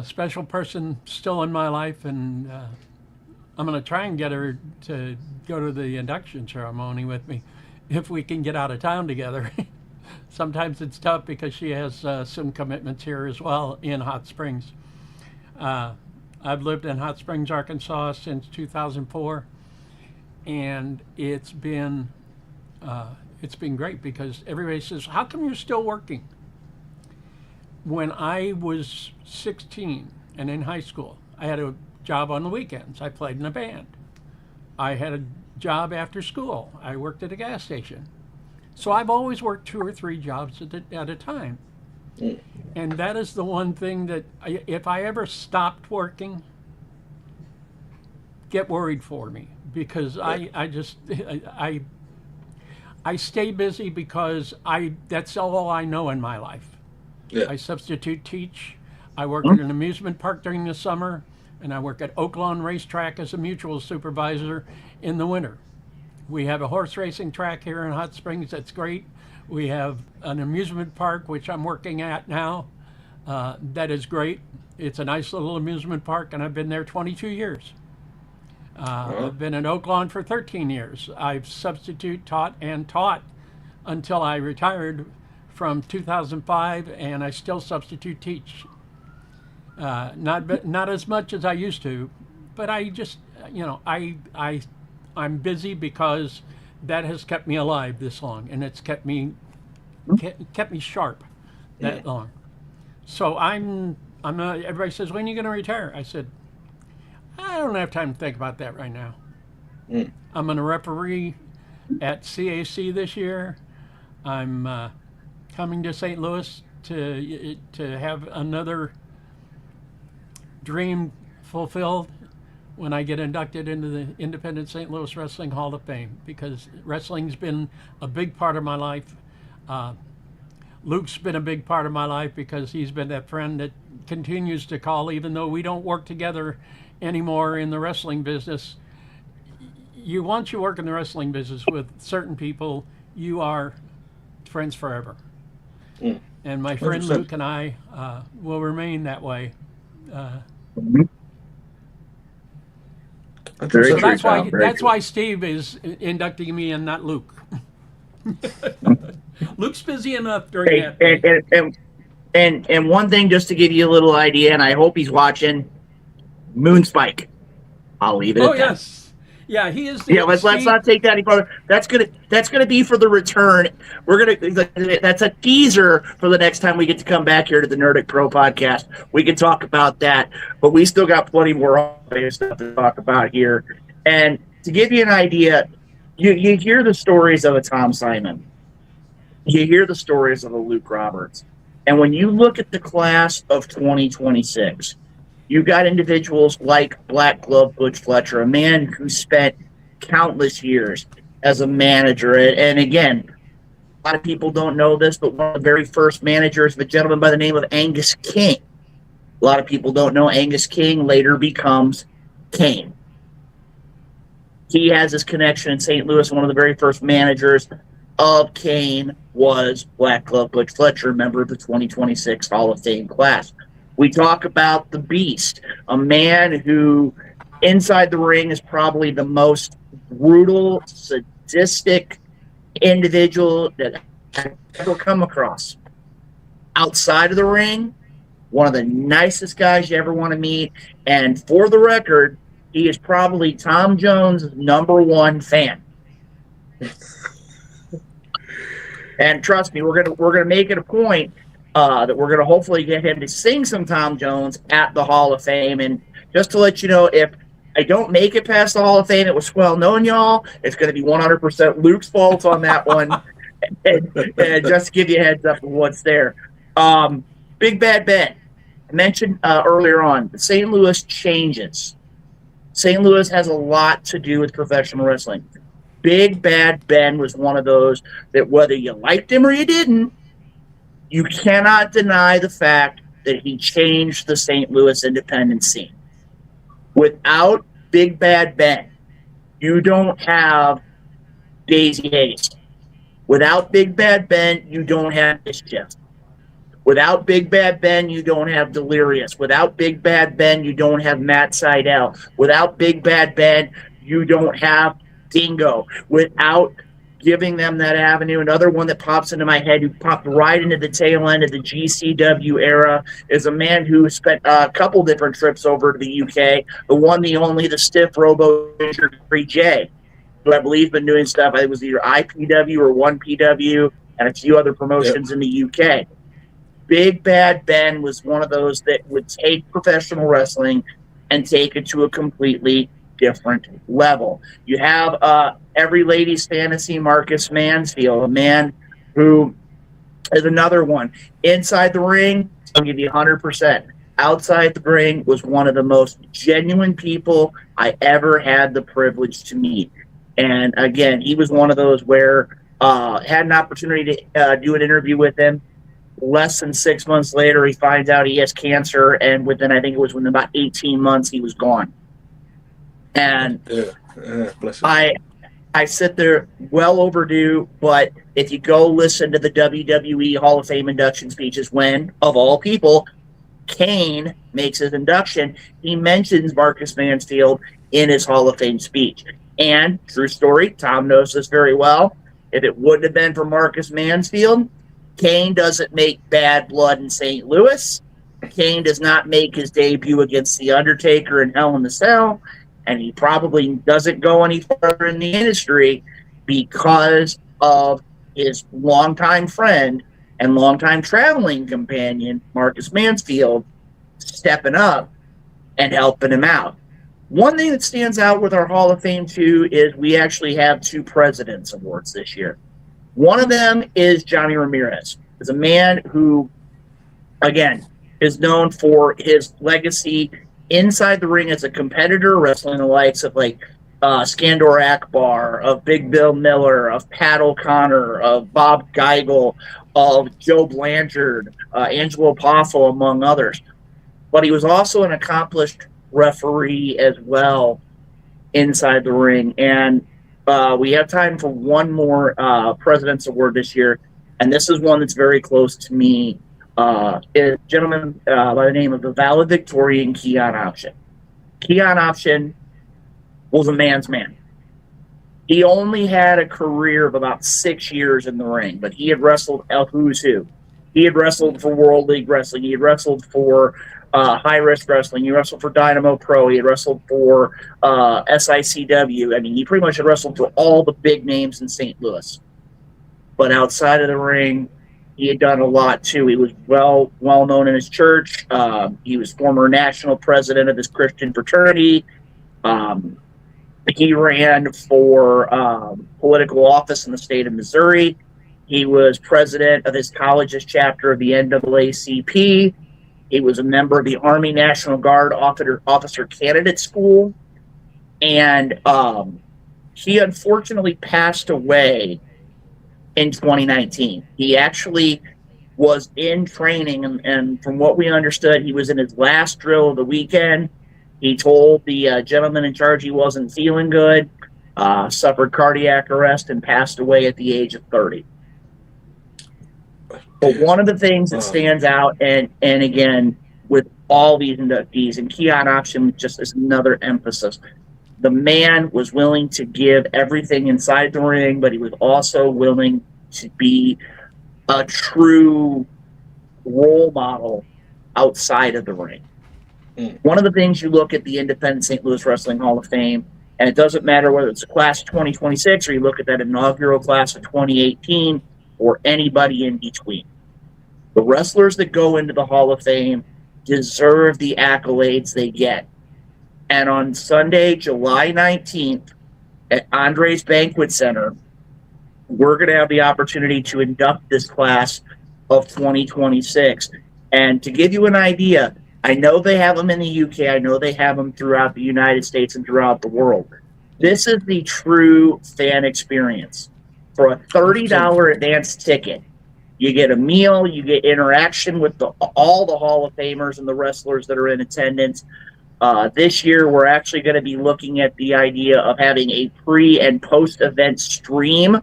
special person still in my life, and I'm going to try and get her to go to the induction ceremony with me if we can get out of town together. Sometimes it's tough because she has some commitments here as well in Hot Springs. I've lived in Hot Springs, Arkansas since 2004, and it's been great because everybody says, "How come you're still working?" When I was 16 and in high school, I had a job on the weekends. I played in a band. I had a job after school. I worked at a gas station. So I've always worked 2 or 3 jobs at a time. And that is the one thing that if I ever stopped working, get worried for me, because I stay busy because that's all I know in my life. Yeah. I substitute teach. I work at an amusement park during the summer, and I work at Oaklawn Racetrack as a mutual supervisor in the winter. We have a horse racing track here in Hot Springs that's great. We have an amusement park, which I'm working at now, that is great. It's a nice little amusement park, and I've been there 22 years. I've been in Oaklawn for 13 years. I've substitute taught until I retired from 2005, and I still substitute teach. Not as much as I used to, but I just, I'm busy because that has kept me alive this long, and it's kept me sharp that long. So I'm not. Everybody says, "When are you going to retire?" I said, "I don't have time to think about that right now." I'm going to referee at CAC this year. I'm coming to St. Louis to have another dream fulfilled when I get inducted into the Independent St. Louis Wrestling Hall of Fame, because wrestling's been a big part of my life. Luke's been a big part of my life because he's been that friend that continues to call, even though we don't work together anymore in the wrestling business. Once you work in the wrestling business with certain people, you are friends forever. And my friend 100%. Luke and I will remain that way. That's why Steve is inducting me and not Luke. Luke's busy enough during that. And one thing, just to give you a little idea, and I hope he's watching, Moonspike. I'll leave it at that. Yes. Yeah, he is. Let's not take that any further. That's gonna be for the return. That's a teaser for the next time we get to come back here to the Nerdic Pro podcast. We can talk about that, but we still got plenty more stuff to talk about here. And to give you an idea, you hear the stories of a Tom Simon, you hear the stories of a Luke Roberts, and when you look at the class of 2026. You've got individuals like Black Glove Butch Fletcher, a man who spent countless years as a manager. And again, a lot of people don't know this, but one of the very first managers of a gentleman by the name of Angus King. A lot of people don't know Angus King later becomes Kane. He has his connection in St. Louis. One of the very first managers of Kane was Black Glove Butch Fletcher, member of the 2026 Hall of Fame class. We talk about the Beast, a man who inside the ring is probably the most brutal, sadistic individual that I've ever come across. Outside of the ring, one of the nicest guys you ever want to meet. And for the record, he is probably Tom Jones' #1 fan. And trust me, we're gonna make it a point that we're going to hopefully get him to sing some Tom Jones at the Hall of Fame. And just to let you know, if I don't make it past the Hall of Fame, it was well known, y'all. It's going to be 100% Luke's fault on that one. and just to give you a heads up of what's there. Big Bad Ben. I mentioned earlier on, the St. Louis changes. St. Louis has a lot to do with professional wrestling. Big Bad Ben was one of those that whether you liked him or you didn't, you cannot deny the fact that he changed the St. Louis independent scene. Without Big Bad Ben, you don't have Daisy Hayes. Without Big Bad Ben, you don't have Mischief. Without Big Bad Ben, you don't have Delirious. Without Big Bad Ben, you don't have Matt Sydal. Without Big Bad Ben, you don't have Dingo. Without giving them that avenue, another one that pops into my head, who popped right into the tail end of the GCW era, is a man who spent a couple different trips over to the UK. The one, the only, the stiff robo Free J, who I believe been doing stuff. It was either IPW or 1PW and a few other promotions in the UK. Big Bad Ben was one of those that would take professional wrestling and take it to a completely different level. You have every lady's fantasy Marcus Mansfield, a man who is another one. Inside the ring, I'll give you 100%. Outside the ring was one of the most genuine people I ever had the privilege to meet. And again, he was one of those where had an opportunity to do an interview with him. Less than 6 months later, he finds out he has cancer, and within about 18 months, he was gone. And I sit there, well overdue, but if you go listen to the WWE Hall of Fame induction speeches, when, of all people, Kane makes his induction, he mentions Marcus Mansfield in his Hall of Fame speech. And, true story, Tom knows this very well, if it wouldn't have been for Marcus Mansfield, Kane doesn't make Bad Blood in St. Louis. Kane does not make his debut against The Undertaker in Hell in a Cell, and he probably doesn't go any further in the industry because of his longtime friend and longtime traveling companion, Marcus Mansfield, stepping up and helping him out. One thing that stands out with our Hall of Fame, too, is we actually have 2 President's Awards this year. One of them is Johnny Ramirez. Is a man who, again, is known for his legacy inside the ring as a competitor, wrestling the likes of Skandor Akbar, of Big Bill Miller, of Pat O'Connor, of Bob Geigel, of Joe Blanchard, Angelo Poffo, among others. But he was also an accomplished referee as well inside the ring. And we have time for one more President's Award this year, and this is one that's very close to me. Is a gentleman by the name of the valedictorian Keon Option. Keon Option was a man's man. He only had a career of about 6 years in the ring, but he had wrestled who's who. He had wrestled for World League Wrestling. He had wrestled for High Risk Wrestling. He wrestled for Dynamo Pro. He had wrestled for SICW. I mean, he pretty much had wrestled for all the big names in St. Louis. But outside of the ring, he had done a lot too. He was well known in his church. He was former national president of his Christian fraternity. He ran for political office in the state of Missouri. He was president of his college's chapter of the NAACP. He was a member of the Army National Guard Officer Candidate School. And he unfortunately passed away in 2019. He actually was in training, and from what we understood, he was in his last drill of the weekend. He told the gentleman in charge he wasn't feeling good, suffered cardiac arrest, and passed away at the age of 30. But one of the things that stands out, and again, with all these inductees, and Keon Option just is another emphasis, the man was willing to give everything inside the ring, but he was also willing to be a true role model outside of the ring. One of the things you look at the Independent St. Louis Wrestling Hall of Fame, and it doesn't matter whether it's a class of 2026 or you look at that inaugural class of 2018 or anybody in between. The wrestlers that go into the Hall of Fame deserve the accolades they get. And on Sunday, July 19th, at Andres Banquet Center, we're going to have the opportunity to induct this class of 2026. And to give you an idea, I know they have them in the UK. I know they have them throughout the United States and throughout the world. This is the true fan experience. For a $30 advance ticket, you get a meal, you get interaction with all the Hall of Famers and the wrestlers that are in attendance. This year, we're actually going to be looking at the idea of having a pre- and post-event stream,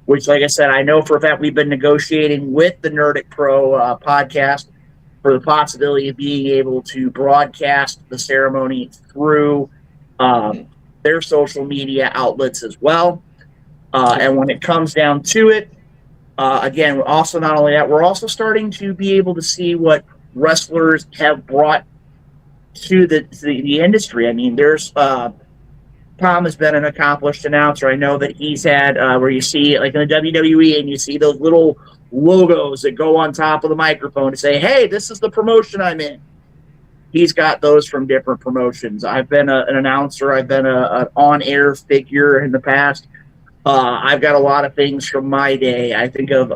which, like I said, I know for a fact we've been negotiating with the Nerdic Pro podcast for the possibility of being able to broadcast the ceremony through their social media outlets as well. And when it comes down to it, again, also not only that, we're also starting to be able to see what wrestlers have brought to the industry. I mean, there's Tom has been an accomplished announcer. I know that he's had where you see like in the WWE and you see those little logos that go on top of the microphone to say, "Hey, this is the promotion I'm in." He's got those from different promotions. I've been an announcer. I've been an on-air figure in the past. I've got a lot of things from my day. I think of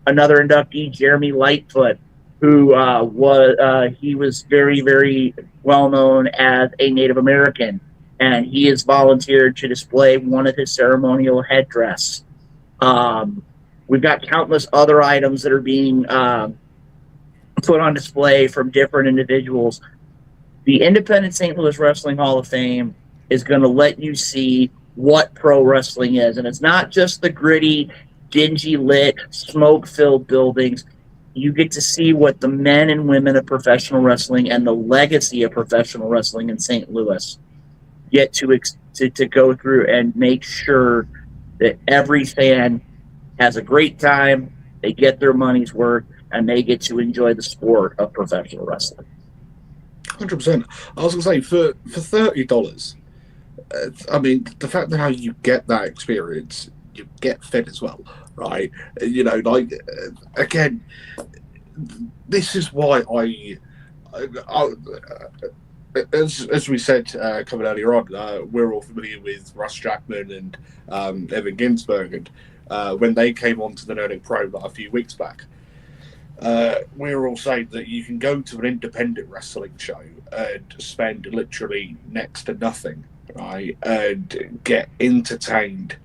another inductee, Jeremy Lightfoot, who was very, very well known as a Native American, and he has volunteered to display one of his ceremonial headdress. We've got countless other items that are being put on display from different individuals. The Independent St. Louis Wrestling Hall of Fame is going to let you see what pro wrestling is. And it's not just the gritty, dingy lit, smoke-filled buildings. You get to see what the men and women of professional wrestling and the legacy of professional wrestling in St. Louis get to go through and make sure that every fan has a great time, they get their money's worth, and they get to enjoy the sport of professional wrestling. 100%. I was going to say, for $30, I mean, the fact that how you get that experience, you get fed as well, right? You know, like, again, this is why as we said coming earlier on, we're all familiar with Russ Jackman and Evan Ginsberg, and when they came onto the Nerdic Pro a few weeks back, we were all saying that you can go to an independent wrestling show and spend literally next to nothing, right, and get entertained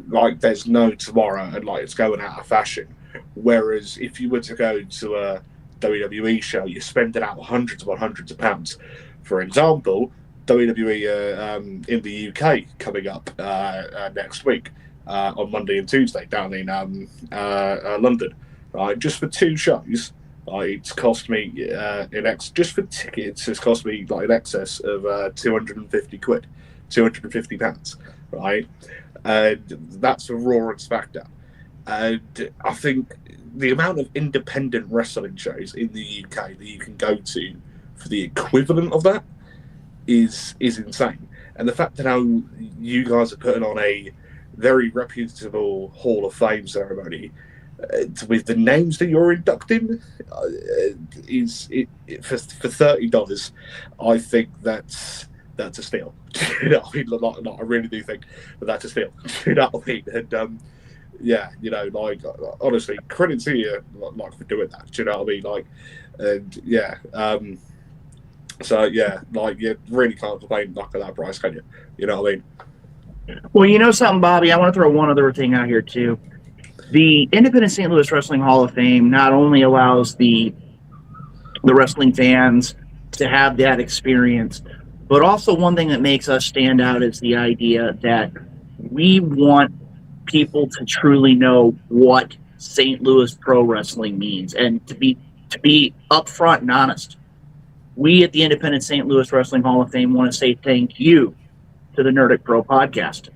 like there's no tomorrow, and like it's going out of fashion. Whereas if you were to go to a WWE show, you're spending out hundreds upon hundreds of pounds. For example, WWE in the UK coming up next week on Monday and Tuesday down in London. Right, just for two shows, it's cost me just for tickets. It's cost me like in excess of £250, £250, right? And that's a Raw and SmackDown. And I think the amount of independent wrestling shows in the UK that you can go to for the equivalent of that is insane. And the fact that how you guys are putting on a very reputable Hall of Fame ceremony with the names that you're inducting for $30. I think that's a steal. You know what I mean? I really do think that's a steal. You know what I mean? And yeah, you know, like honestly, credit to you, like for doing that. Do you know what I mean? Like, and yeah, so yeah, like you really can't complain like at that price, can you? You know what I mean? Well, you know something, Bobby. I want to throw one other thing out here too. The Independent St. Louis Wrestling Hall of Fame not only allows the wrestling fans to have that experience, but also one thing that makes us stand out is the idea that we want people to truly know what St. Louis pro wrestling means, and to be upfront and honest. We at the Independent St. Louis Wrestling Hall of Fame want to say thank you to the Nerdic Pro podcast,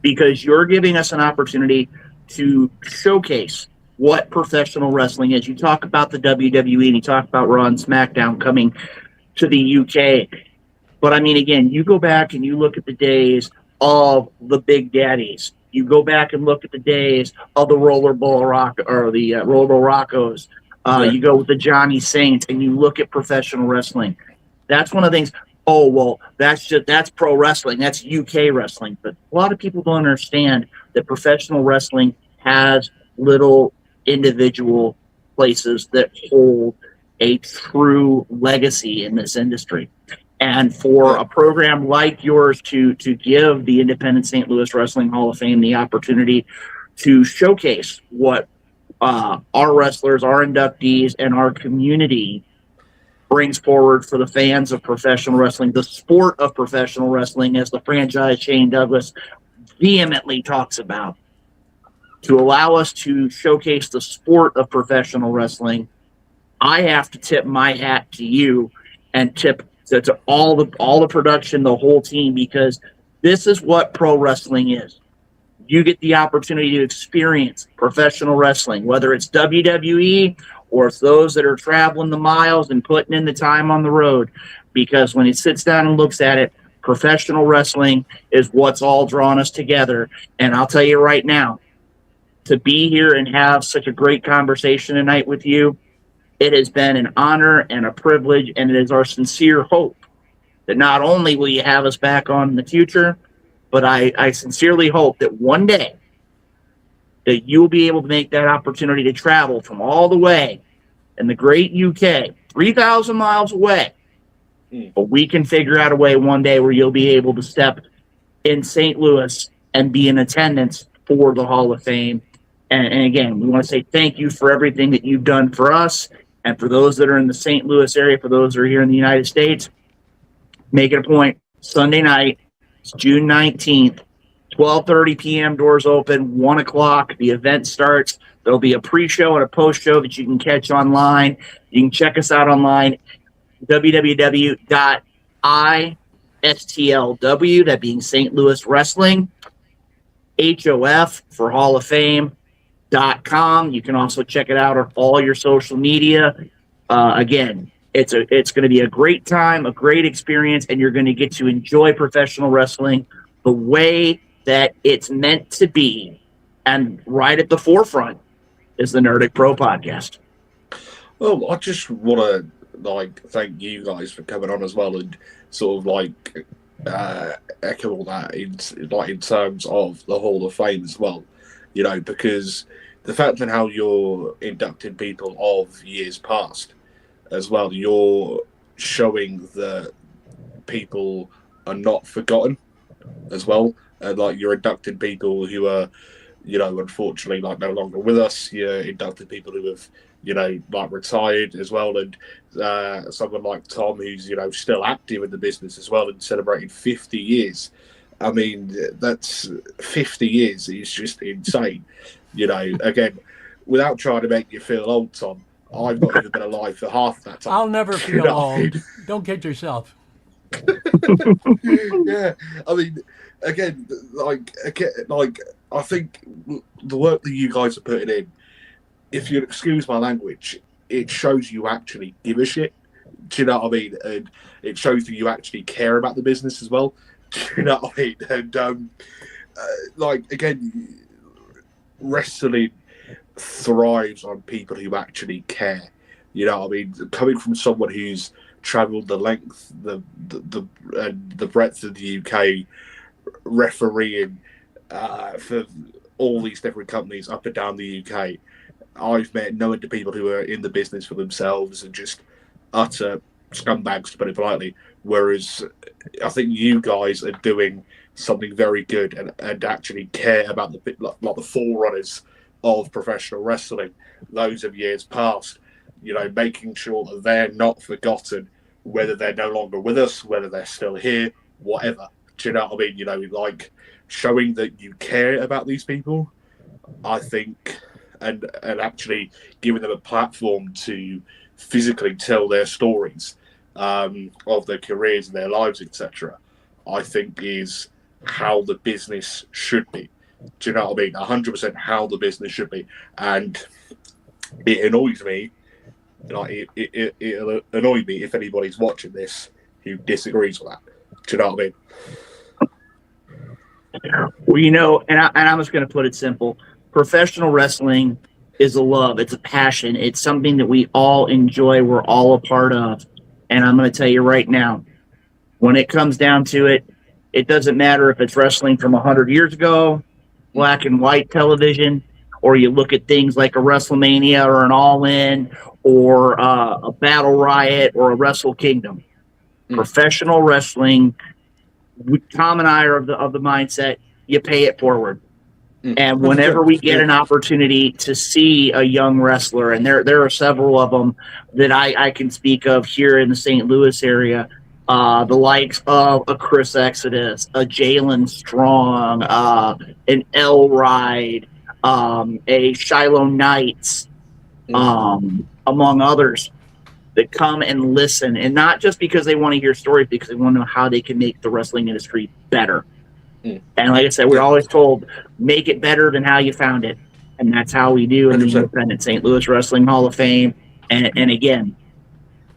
because you're giving us an opportunity to showcase what professional wrestling is. You talk about the WWE and you talk about Raw and SmackDown coming to the UK. But I mean, again, you go back and you look at the days of the Big Daddies. You go back and look at the days of the Rollerball Rock or the Rollerball Rockos. You go with the Johnny Saints and you look at professional wrestling. That's one of the things. Oh, well, that's pro wrestling. That's UK wrestling. But a lot of people don't understand that professional wrestling has little individual places that hold a true legacy in this industry. And for a program like yours to give the Independent St. Louis Wrestling Hall of Fame the opportunity to showcase what our wrestlers, our inductees, and our community brings forward for the fans of professional wrestling, the sport of professional wrestling, as the franchise Shane Douglas vehemently talks about, to allow us to showcase the sport of professional wrestling, I have to tip my hat to you and tip to all the production, the whole team, because this is what pro wrestling is. You get the opportunity to experience professional wrestling, whether it's WWE or it's those that are traveling the miles and putting in the time on the road. Because when he sits down and looks at it, professional wrestling is what's all drawn us together. And I'll tell you right now, to be here and have such a great conversation tonight with you, it has been an honor and a privilege, and it is our sincere hope that not only will you have us back on in the future, but I sincerely hope that one day that you'll be able to make that opportunity to travel from all the way in the great UK, 3,000 miles away. But we can figure out a way one day where you'll be able to step in St. Louis and be in attendance for the Hall of Fame. And again, we want to say thank you for everything that you've done for us. And for those that are in the St. Louis area, for those that are here in the United States, make it a point. Sunday night, it's June 19th, 12:30 p.m. Doors open, 1 o'clock. The event starts. There'll be a pre-show and a post-show that you can catch online. You can check us out online, www.istlw, that being St. Louis Wrestling, HOF for Hall of Fame.com. You can also check it out on all your social media. Again, it's going to be a great time, a great experience, and you're going to get to enjoy professional wrestling the way that it's meant to be. And right at the forefront is the Nerdic Pro podcast. Well, I just want to thank you guys for coming on as well, and sort of echo all that in terms of the Hall of Fame as well. You know, because the fact that how you're inducting people of years past as well, you're showing that people are not forgotten as well. And you're inducting people who are, unfortunately no longer with us. You're inducting people who have, retired as well. And someone like Tom, who's, still active in the business as well and celebrating 50 years. I mean, that's 50 years is just insane. Again, without trying to make you feel old, Tom, I've not even been alive for half of that time. I'll never feel old. Don't kid yourself. Yeah, I mean, again, I think the work that you guys are putting in, if you'll excuse my language, it shows you actually give a shit. Do you know what I mean? And it shows that you actually care about the business as well. Do you know what I mean? And again, wrestling thrives on people who actually care. You know what I mean? Coming from someone who's travelled the length, the breadth of the UK, refereeing for all these different companies up and down the UK, I've met no end of people who are in the business for themselves and just utter scumbags, to put it politely. Whereas I think you guys are doing something very good and actually care about the forerunners of professional wrestling, those of years past, making sure that they're not forgotten, whether they're no longer with us, whether they're still here, whatever. Do you know what I mean? Showing that you care about these people, I think, and actually giving them a platform to physically tell their stories of their careers and their lives, etc., I think is how the business should be. Do you know what I mean? 100% how the business should be. And it annoys me. It'll annoy me if anybody's watching this who disagrees with that. Do you know what I mean? Well, and I'm just going to put it simple. Professional wrestling is a love. It's a passion. It's something that we all enjoy. We're all a part of. And I'm going to tell you right now, when it comes down to it, it doesn't matter if it's wrestling from 100 years ago, black and white television, or you look at things like a WrestleMania or an All In or a Battle Riot or a Wrestle Kingdom. Professional wrestling, Tom and I are of the mindset, you pay it forward. And whenever we get an opportunity to see a young wrestler, and there are several of them that I can speak of here in the St. Louis area, the likes of a Chris Exodus, a Jalen Strong, an L Ride, a Shiloh Knights, among others, that come and listen, and not just because they want to hear stories, because they want to know how they can make the wrestling industry better. And like I said, we're always told, make it better than how you found it. And that's how we do in the independent St. Louis Wrestling Hall of Fame. And again,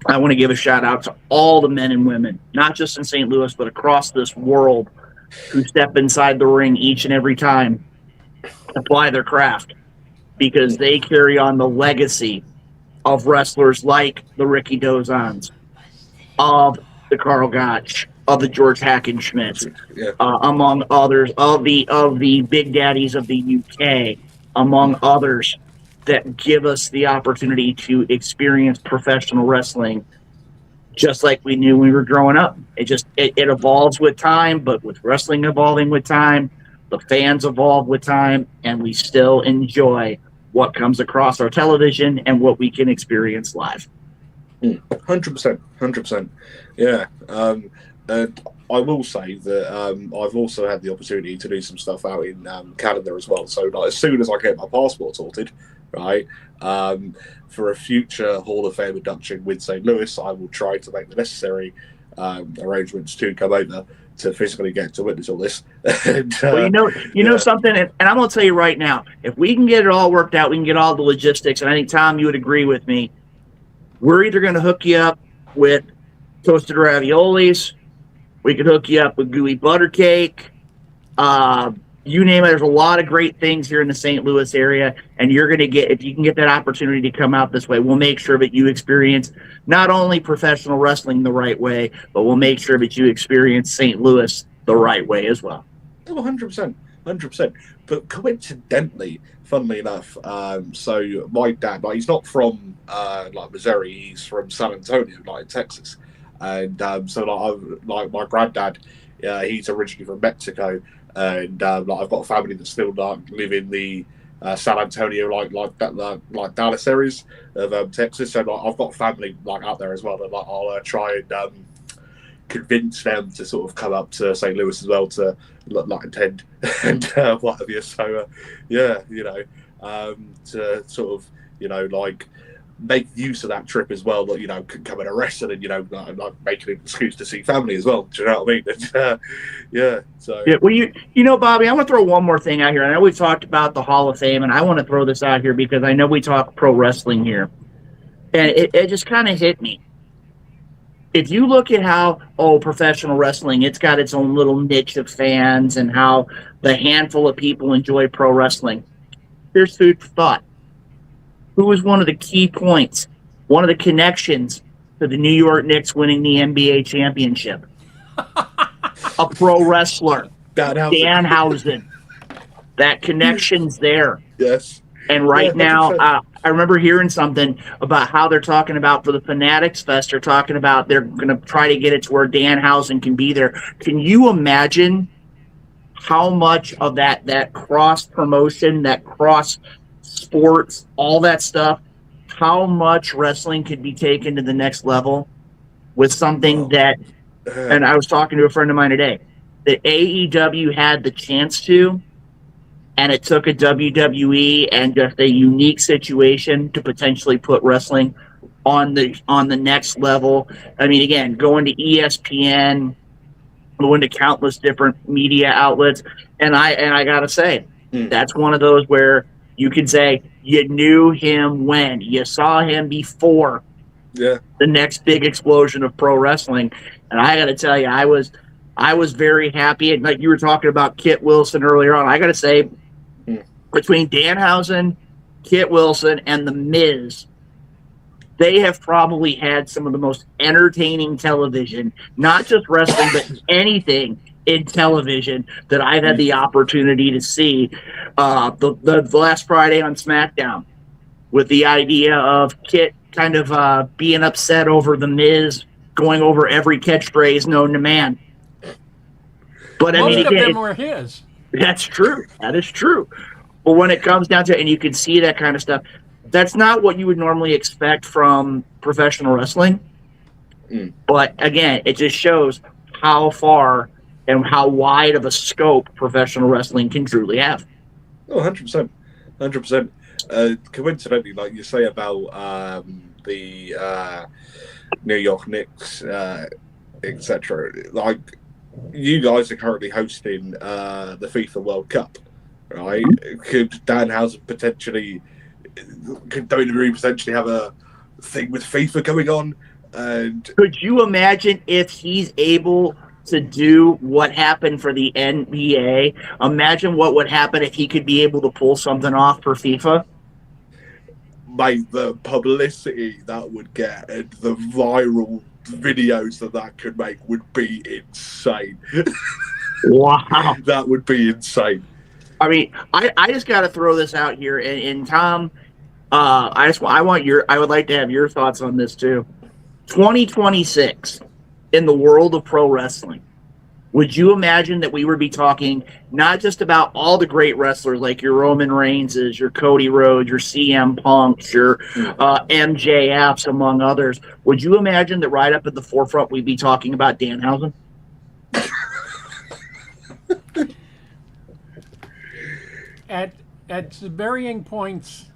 I want to give a shout out to all the men and women, not just in St. Louis, but across this world, who step inside the ring each and every time, apply their craft, because they carry on the legacy of wrestlers like the Ricky Dozans, of the Carl Gotch, of the George Hackenschmidt, among others, of the Big Daddies of the UK, among others, that give us the opportunity to experience professional wrestling just like we knew when we were growing up. It evolves with time, but with wrestling evolving with time, the fans evolve with time, and we still enjoy what comes across our television and what we can experience live. 100%, 100%. Yeah. And I will say that I've also had the opportunity to do some stuff out in Canada as well. So like, as soon as I get my passport sorted, right, for a future Hall of Fame induction with St. Louis, I will try to make the necessary arrangements to come over to physically get to witness all this. And, well, you know something, and I'm going to tell you right now, if we can get it all worked out, we can get all the logistics, and I think, Tom, you would agree with me, we're either going to hook you up with toasted raviolis, we could hook you up with gooey butter cake, you name it. There's a lot of great things here in the St. Louis area, and you're going to get, if you can get that opportunity to come out this way, we'll make sure that you experience not only professional wrestling the right way, but we'll make sure that you experience St. Louis the right way as well. Oh, 100%, 100%. But coincidentally, funnily enough, so my dad, like, he's not from like Missouri, he's from San Antonio, like in Texas, and so like my granddad, he's originally from Mexico. And like I've got a family that still live in the San Antonio, like Dallas areas of Texas. So like, I've got family like out there as well. That like I'll try and convince them to sort of come up to St. Louis as well to like attend and what have you. So yeah, to sort of like make use of that trip as well, that come and arrested and like making an excuse to see family as well. Do you know what I mean? And, yeah. So yeah. Well, Bobby, I want to throw one more thing out here. I know we've talked about the Hall of Fame, and I want to throw this out here because I know we talk pro wrestling here, and it just kind of hit me. If you look at how professional wrestling, it's got its own little niche of fans, and how the handful of people enjoy pro wrestling. Here's food for thought. Who was one of the key points, one of the connections to the New York Knicks winning the NBA championship? A pro wrestler, Danhausen. That connection's there. Yes. And right now, I remember hearing something about how they're talking about for the Fanatics Fest. They're talking about they're going to try to get it to where Danhausen can be there. Can you imagine how much of that cross promotion, that cross sports, all that stuff, how much wrestling could be taken to the next level with something that, and I was talking to a friend of mine today, that AEW had the chance to, and it took a WWE and just a unique situation to potentially put wrestling on the next level. I mean, again, going to ESPN, going to countless different media outlets, and I gotta say, that's one of those where you could say you knew him when you saw him before the next big explosion of pro wrestling. And I got to tell you, I was very happy. And like you were talking about Kit Wilson earlier on, I got to say, between Danhausen, Kit Wilson, and The Miz, they have probably had some of the most entertaining television, not just wrestling, but anything in television that I've had the opportunity to see. The last Friday on SmackDown, with the idea of Kit kind of being upset over The Miz going over every catchphrase known to man. But I Most mean, of again, them were his. that's true. That is true. But when it comes down to it, and you can see that kind of stuff, that's not what you would normally expect from professional wrestling. But again, it just shows how far and how wide of a scope professional wrestling can truly have. Oh, 100%. 100%. Coincidentally, like you say about the New York Knicks, etc., like you guys are currently hosting the FIFA World Cup, right? Could Danhausen potentially, could WWE potentially have a thing with FIFA going on? And could you imagine if he's able to do what happened for the NBA? Imagine what would happen if he could be able to pull something off for FIFA. Mate, the publicity that would get and the viral videos that could make would be insane. Wow. That would be insane. I mean, I just got to throw this out here, and Tom, I would like to have your thoughts on this too. 2026 in the world of pro wrestling, would you imagine that we would be talking not just about all the great wrestlers like your Roman Reigns, your Cody Rhodes, your CM Punks, your MJFs, among others? Would you imagine that right up at the forefront we'd be talking about Danhausen? At varying points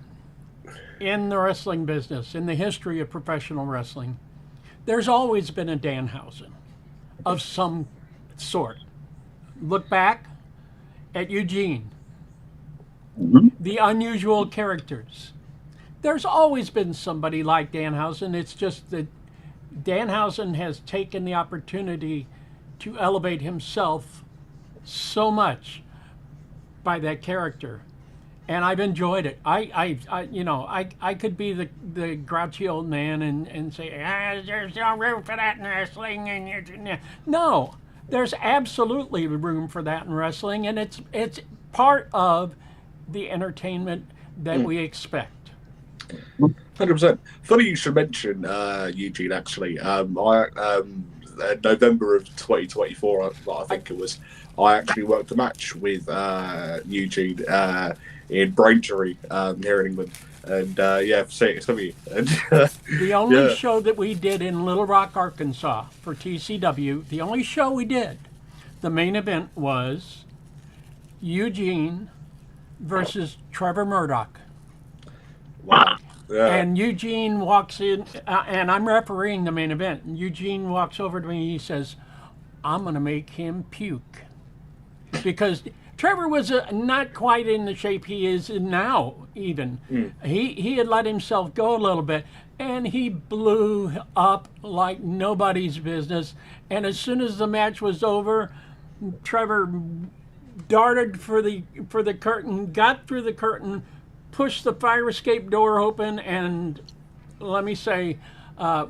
in the wrestling business, in the history of professional wrestling, there's always been a Danhausen of some sort. Look back at Eugene, the unusual characters. There's always been somebody like Danhausen. It's just that Danhausen has taken the opportunity to elevate himself so much by that character, and I've enjoyed it. I could be the grouchy old man and say, there's no room for that in wrestling, and no, there's absolutely room for that in wrestling, and it's part of the entertainment that we expect. 100%. Funny you should mention Eugene. Actually, November of 2024, I think it was. I actually worked a match with Eugene in Braintree here in England, and CXW. The only show that we did in Little Rock, Arkansas for TCW, the only show we did, the main event was Eugene versus Trevor Murdoch. Wow. Yeah. And Eugene walks in, and I'm refereeing the main event. And Eugene walks over to me and he says, I'm going to make him puke. Because Trevor was not quite in the shape he is in now, even. He had let himself go a little bit, and he blew up like nobody's business. And as soon as the match was over, Trevor darted for the curtain, got through the curtain, pushed the fire escape door open, and let me say,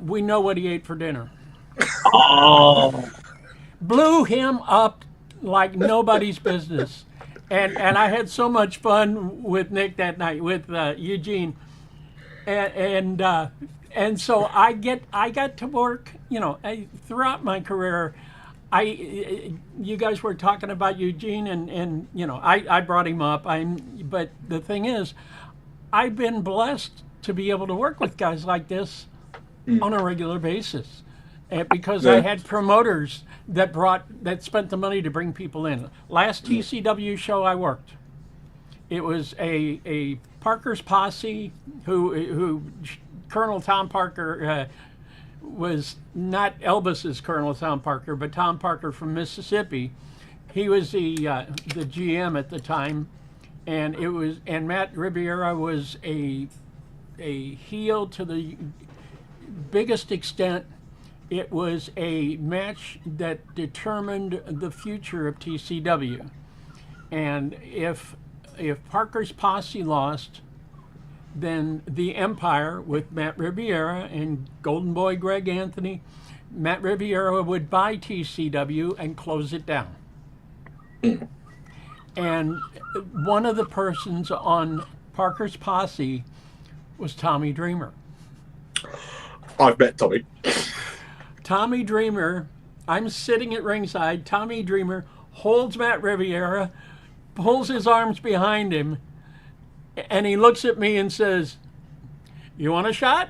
we know what he ate for dinner. Oh. Blew him up like nobody's business. And I had so much fun with Nick that night, with Eugene. And so I got to work, throughout my career. You guys were talking about Eugene, and I brought him up. But the thing is, I've been blessed to be able to work with guys like this on a regular basis, because I had promoters that spent the money to bring people in. Last TCW show I worked, it was a Parker's Posse who Colonel Tom Parker was not Elvis's Colonel Tom Parker, but Tom Parker from Mississippi. He was the GM at the time, and Matt Riviera was a heel to the biggest extent. It was a match that determined the future of TCW, and if Parker's Posse lost, then the Empire with Matt Riviera and Golden Boy Greg Anthony, Matt Riviera would buy TCW and close it down. And one of the persons on Parker's Posse was Tommy Dreamer. I've met Tommy. Tommy Dreamer, I'm sitting at ringside. Tommy Dreamer holds Matt Riviera, pulls his arms behind him, and he looks at me and says, "You want a shot?"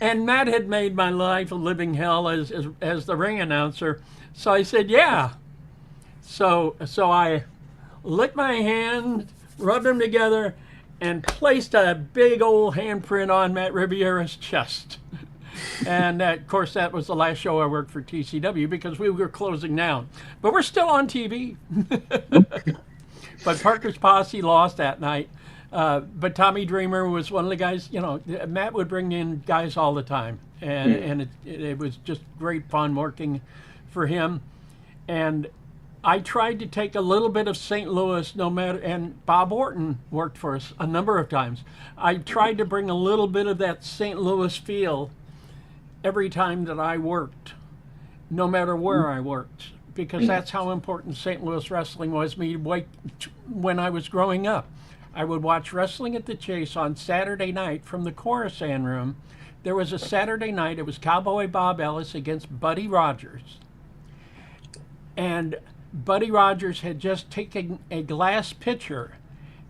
And Matt had made my life a living hell as the ring announcer. So I said, "Yeah." So I licked my hand, rubbed them together, and placed a big old handprint on Matt Riviera's chest. And of course, that was the last show I worked for TCW because we were closing down. But we're still on TV. But Parker's Posse lost that night. But Tommy Dreamer was one of the guys, you know, Matt would bring in guys all the time. And it was just great fun working for him. And I tried to take a little bit of St. Louis, and Bob Orton worked for us a number of times. I tried to bring a little bit of that St. Louis feel every time that I worked, no matter where I worked, because that's how important St. Louis wrestling was to me when I was growing up. I would watch Wrestling at the Chase on Saturday night from the Coruscant room. There was a Saturday night, it was Cowboy Bob Ellis against Buddy Rogers. And Buddy Rogers had just taken a glass pitcher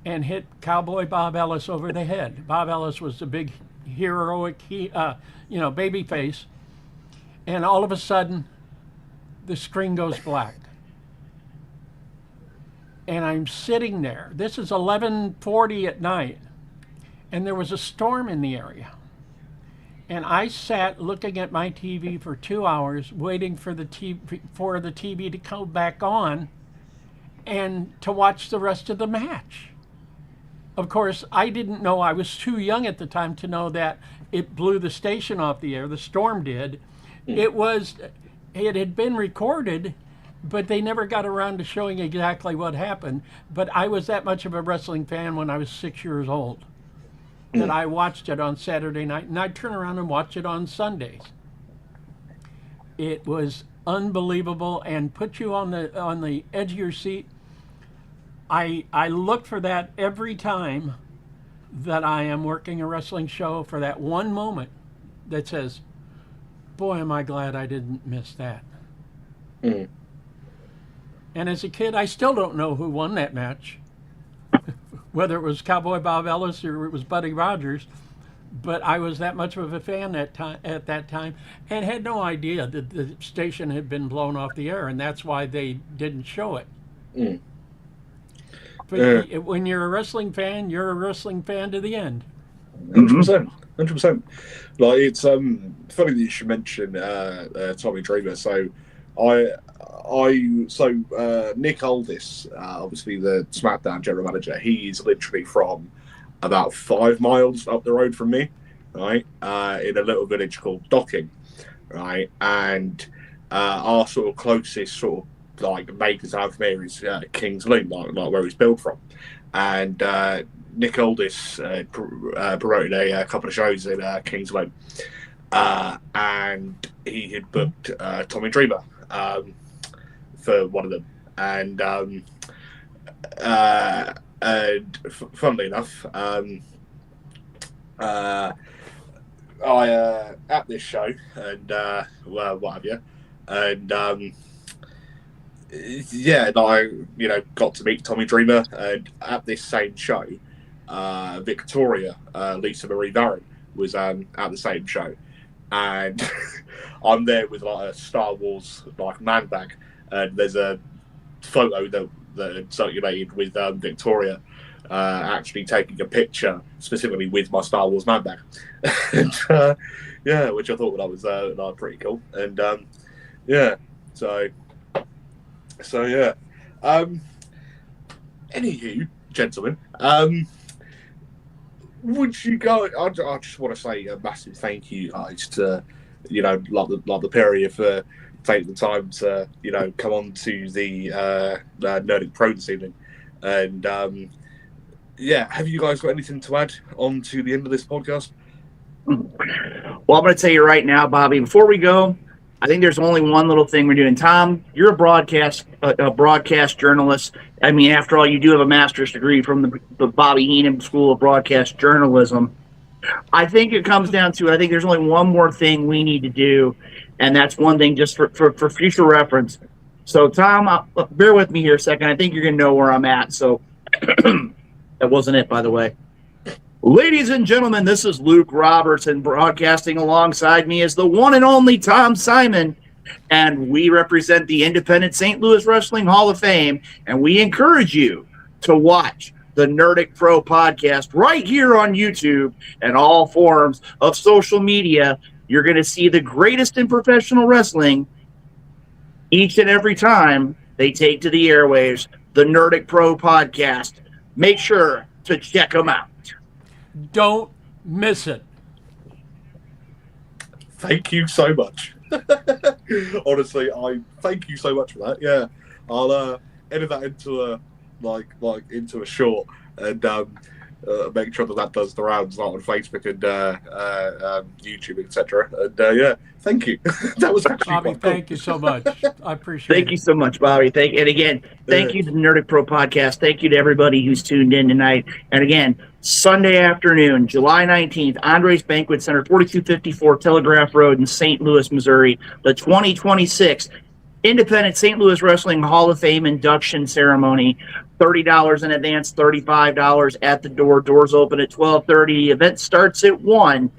and hit Cowboy Bob Ellis over the head. Bob Ellis was the big heroic, baby face. And all of a sudden, the screen goes black. And I'm sitting there. This is 11:40 at night. And there was a storm in the area. And I sat looking at my TV for 2 hours, waiting for the TV to come back on and to watch the rest of the match. Of course, I didn't know, I was too young at the time to know that it blew the station off the air. The storm did. It had been recorded, but they never got around to showing exactly what happened. But I was that much of a wrestling fan when I was 6 years old that I watched it on Saturday night, and I'd turn around and watch it on Sundays. It was unbelievable and put you on the edge of your seat. I look for that every time that I am working a wrestling show, for that one moment that says, boy, am I glad I didn't miss that. And as a kid, I still don't know who won that match, whether it was Cowboy Bob Ellis or it was Buddy Rogers, but I was that much of a fan at that time and had no idea that the station had been blown off the air, and that's why they didn't show it. But when you're a wrestling fan, you're a wrestling fan to the end. 100%. 100%. Like, it's funny that you should mention Tommy Dreamer. So Nick Aldis, obviously the SmackDown general manager, he is literally from about 5 miles up the road from me, right? In a little village called Docking, right? And our sort of closest sort of like makers out from here is Kings Lynn, like where he's built from. And Nick Aldis promoted a couple of shows in Kings Lynn, and he had booked Tommy Dreamer for one of them. And funnily enough, I at this show and what have you, and I got to meet Tommy Dreamer, and at this same show, Victoria, Lisa Marie Varon, was at the same show, and I'm there with like a Star Wars like man bag, and there's a photo that circulated with Victoria actually taking a picture specifically with my Star Wars man bag, and which I thought that was pretty cool, and So anywho, gentlemen, would you go? I just want to say a massive thank you guys to like the pair of you for taking the time to come on to the Nerdic Pro this evening, and have you guys got anything to add on to the end of this podcast? Well, I'm going to tell you right now, Bobby, before we go, I think there's only one little thing we're doing. Tom, you're a broadcast journalist. I mean, after all, you do have a master's degree from the Bobby Heenan School of Broadcast Journalism. I think it comes down to, I think there's only one more thing we need to do, And that's one thing just for future reference. So, Tom, bear with me here a second. I think you're going to know where I'm at. So, that wasn't it, by the way. Ladies and gentlemen, this is Luke Robertson. Broadcasting alongside me is the one and only Tom Simon. And we represent the Independent St. Louis Wrestling Hall of Fame. And we encourage you to watch the Nerdic Pro podcast right here on YouTube and all forms of social media. You're going to see the greatest in professional wrestling each and every time they take to the airwaves, the Nerdic Pro podcast. Make sure to check them out. Don't miss it. Thank you so much. Honestly, I thank you so much for that. Yeah, I'll edit that into a into a short and make sure that does the rounds, like on Facebook and YouTube, etc. And yeah, thank you. That was actually Bobby, thank you so much. I appreciate it. Thank you so much, Bobby. Thank you to the Nerdic Pro podcast. Thank you to everybody who's tuned in tonight. And again, Sunday afternoon, July 19th, Andres Banquet Center, 4254 Telegraph Road in St. Louis, Missouri, the 2026 Independent St. Louis Wrestling Hall of Fame induction ceremony. $30 in advance, $35 at the door. Doors open at 12:30. The event starts at 1.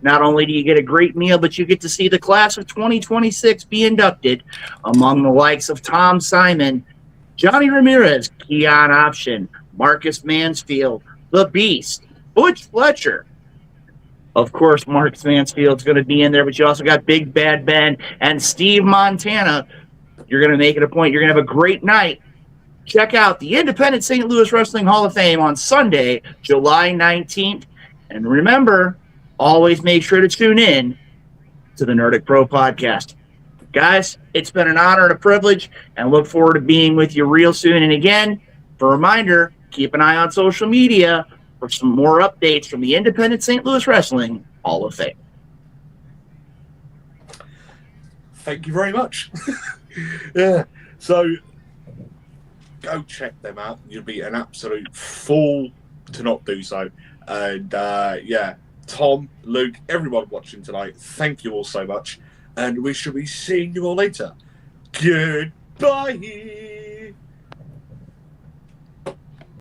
Not only do you get a great meal, but you get to see the class of 2026 be inducted among the likes of Tom Simon, Johnny Ramirez, Keon Option, Marcus Mansfield, The Beast, Butch Fletcher. Of course, Marcus Mansfield's going to be in there, but you also got Big Bad Ben and Steve Montana. You're going to make it a point. You're going to have a great night. Check out the Independent St. Louis Wrestling Hall of Fame on Sunday, July 19th. And remember, always make sure to tune in to the Nerdic Pro podcast. Guys, it's been an honor and a privilege, and look forward to being with you real soon. And again, for a reminder, keep an eye on social media for some more updates from the Independent St. Louis Wrestling Hall of Fame. Thank you very much. Yeah, so go check them out. You'll be an absolute fool to not do so. And yeah, Tom, Luke, everyone watching tonight, thank you all so much. And we shall be seeing you all later. Goodbye.